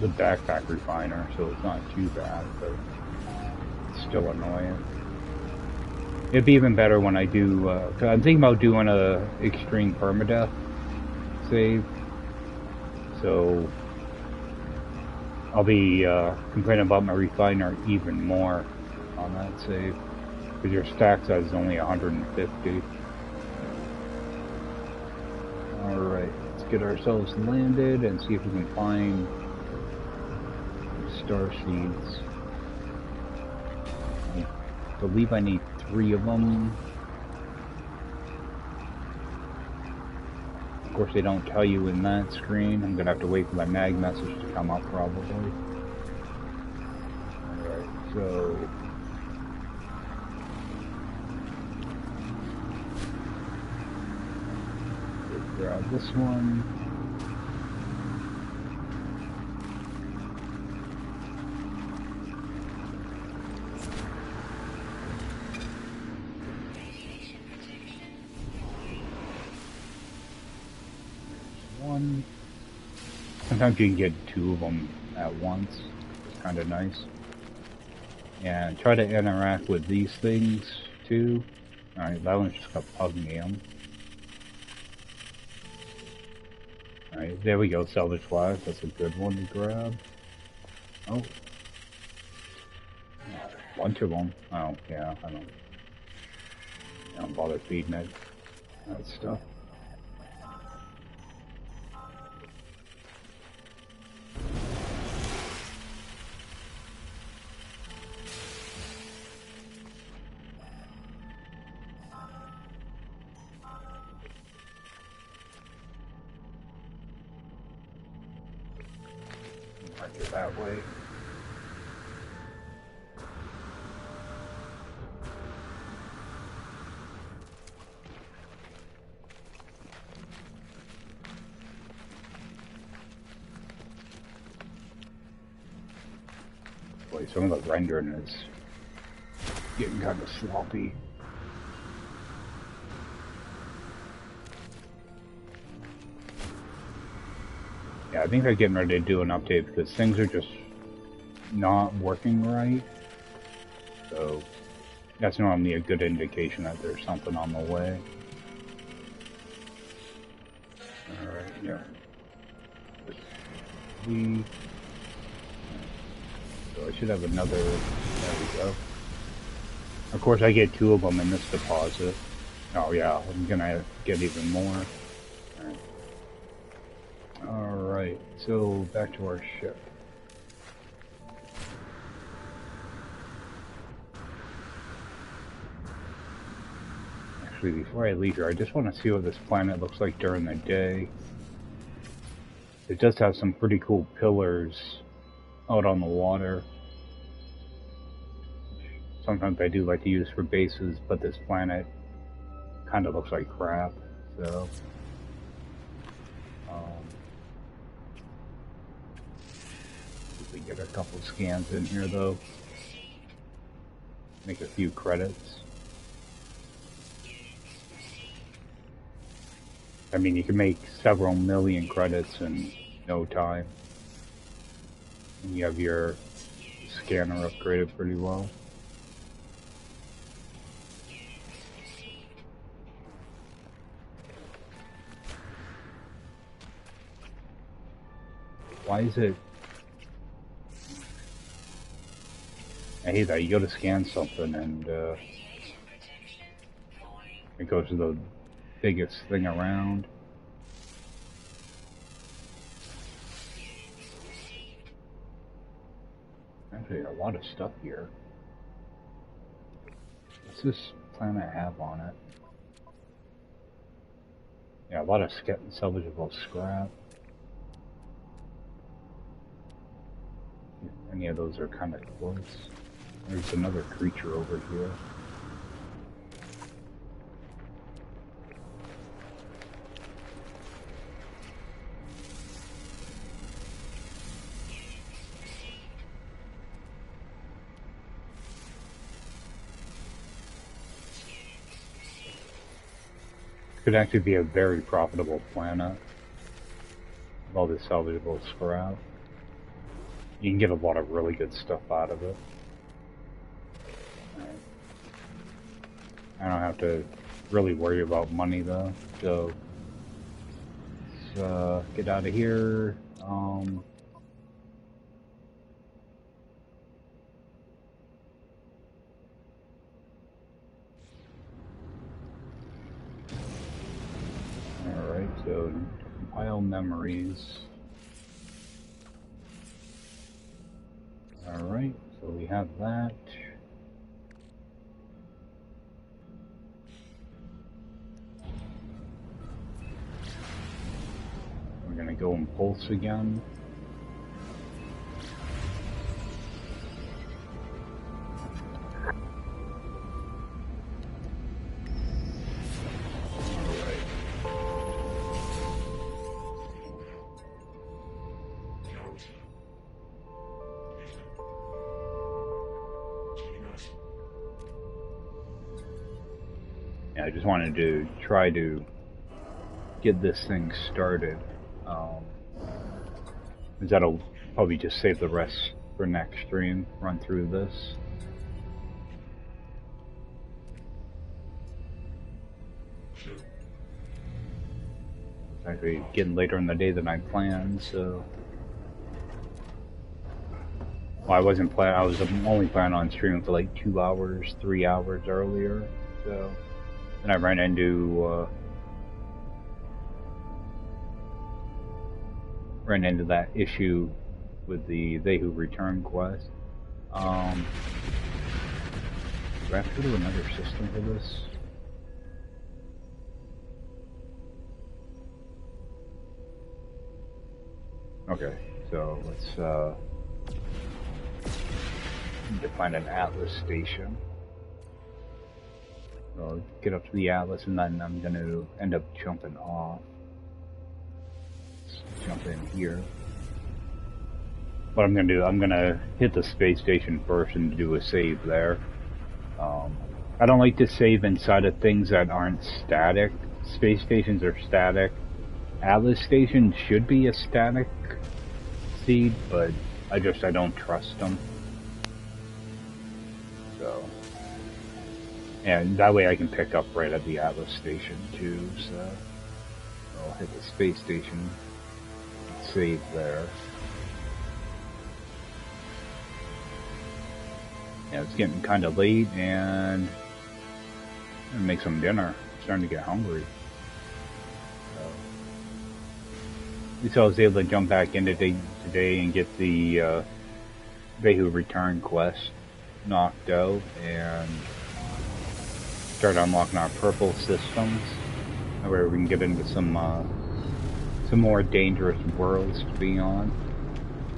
backpack refiner, so it's not too bad, but it's still annoying. It'd be even better when I do, cause I'm thinking about doing a extreme permadeath save, so I'll be complaining about my refiner even more on that save, because your stack size is only 150. Alright, let's get ourselves landed and see if we can find star seeds. I believe I need 3 of them. Of course, they don't tell you in that screen. I'm gonna have to wait for my mag message to come up probably. Alright, so grab this one. Sometimes you can get two of them at once. It's kind of nice. And try to interact with these things too. Alright, that one's just got pugnium. Alright, there we go, salvage flask. That's a good one to grab. Oh. Bunch of them. Oh, yeah, I don't bother feeding it. That stuff. Mark it that way. Boy, some of the rendering is getting kind of sloppy. Yeah, I think they're getting ready to do an update because things are just not working right. So that's normally a good indication that there's something on the way. Alright, yeah. So I should have another, there we go. Of course I get two of them in this deposit. Oh yeah, I'm gonna get even more. Alright, so back to our ship. Actually, before I leave here, I just want to see what this planet looks like during the day. It does have some pretty cool pillars out on the water. Sometimes I do like to use for bases, but this planet kind of looks like crap, so... if we get a couple scans in here, though. Make a few credits. I mean, you can make several million credits in no time. And you have your scanner upgraded pretty well. Why is it... I hate that. You go to scan something and it goes to the biggest thing around. Actually, a lot of stuff here. What's this planet have on it? Yeah, a lot of salvageable scrap. Any of those are kind of close. There's another creature over here. Could actually be a very profitable planet with all this salvageable scrap. You can get a lot of really good stuff out of it. I don't have to really worry about money though, so let's get out of here. Alright, so compile memories. Alright, so we have that. We're gonna go and pulse again. I just wanted to try to get this thing started. Because that'll probably just save the rest for next stream, run through this. It's actually getting later in the day than I planned, so... Well, I wasn't planning, I was only planning on streaming for like 2 hours, 3 hours earlier, so... And I ran into, that issue with the They Who Return quest. Do I have to do another system for this? Okay, so let's need to find an Atlas station. So I'll get up to the Atlas and then I'm going to end up jumping off. Let's jump in here. What I'm going to do, I'm going to hit the space station first and do a save there. I don't like to save inside of things that aren't static. Space stations are static. Atlas stations should be a static seed, but I don't trust them. So, and that way I can pick up right at the Atlas station too, so I'll hit the space station, save there. Yeah, it's getting kind of late and I'm gonna make some dinner. I'm starting to get hungry. So, at least I was able to jump back in today and get the They Who Return quest knocked out and start unlocking our purple systems, where we can get into some more dangerous worlds to be on.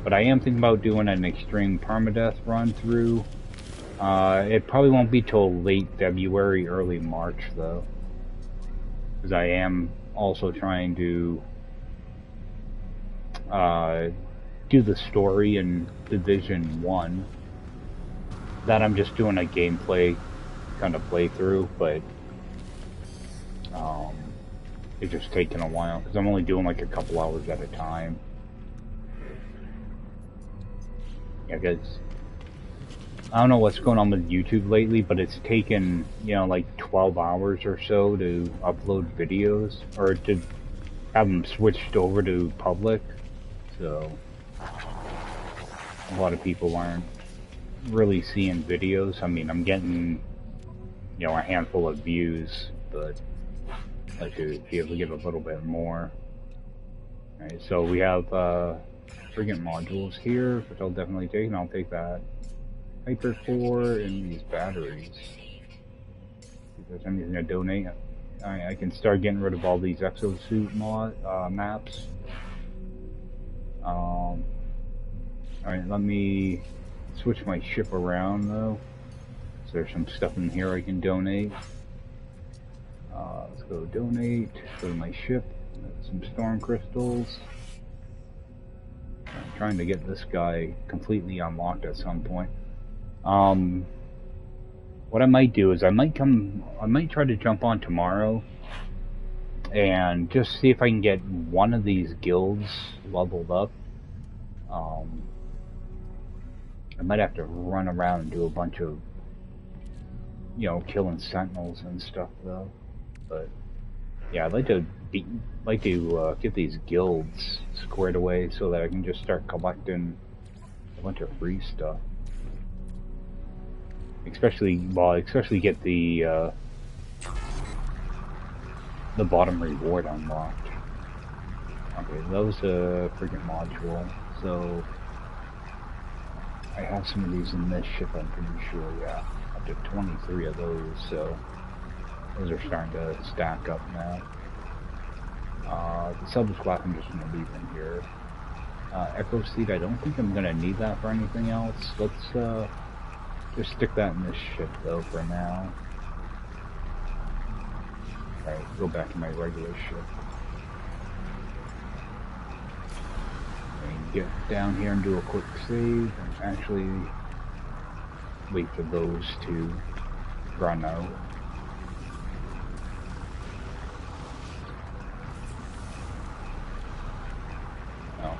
But I am thinking about doing an extreme permadeath run through. It probably won't be till late February, early March though, because I am also trying to do the story in Division 1. That I'm just doing a gameplay kind of playthrough, but it's just taking a while because I'm only doing like a couple hours at a time. Yeah, because I don't know what's going on with YouTube lately, but it's taken, you know, like 12 hours or so to upload videos, or to have them switched over to public. So a lot of people aren't really seeing videos. I mean, I'm getting, you know, a handful of views, but I'd like to be able to get a little bit more. Alright, so we have frigate modules here, which I'll definitely take, and I'll take that Hyper 4 and these batteries. If there's anything to donate, I can start getting rid of all these exosuit maps. Alright, let me switch my ship around though. So there's some stuff in here I can donate. Let's go donate, go to my ship, some storm crystals. I'm trying to get this guy completely unlocked at some point. What I might do is I might try to jump on tomorrow and just see if I can get one of these guilds leveled up. I might have to run around and do a bunch of, you know, killing sentinels and stuff though. But yeah, I'd like to get these guilds squared away so that I can just start collecting a bunch of free stuff. Especially get the bottom reward unlocked. Okay, that was a frigate module, so I have some of these in this ship, I'm pretty sure, yeah. Up to 23 of those, so those are starting to stack up now. The subsquad I'm just going to leave in here. Echo Seed, I don't think I'm going to need that for anything else. Let's just stick that in this ship though for now. Alright, go back to my regular ship. And get down here and do a quick save, and actually wait for those to run out.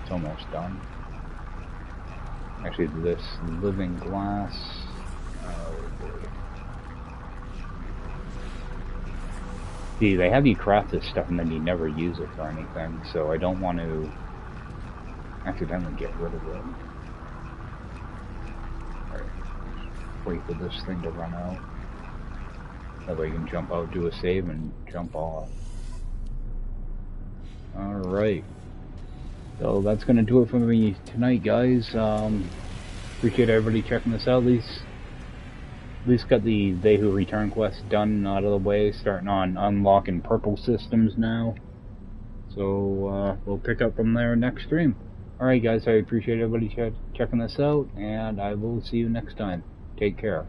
It's almost done. Actually, this living glass. See, they have you craft this stuff and then you never use it for anything, so I don't want to accidentally get rid of it. Alright, wait for this thing to run out. That way you can jump out, do a save, and jump off. Alright. So that's going to do it for me tonight, guys. Appreciate everybody checking this out. At least got the They Who Return quest done out of the way. Starting on unlocking purple systems now. So we'll pick up from there next stream. Alright guys, I appreciate everybody checking this out, and I will see you next time. Take care.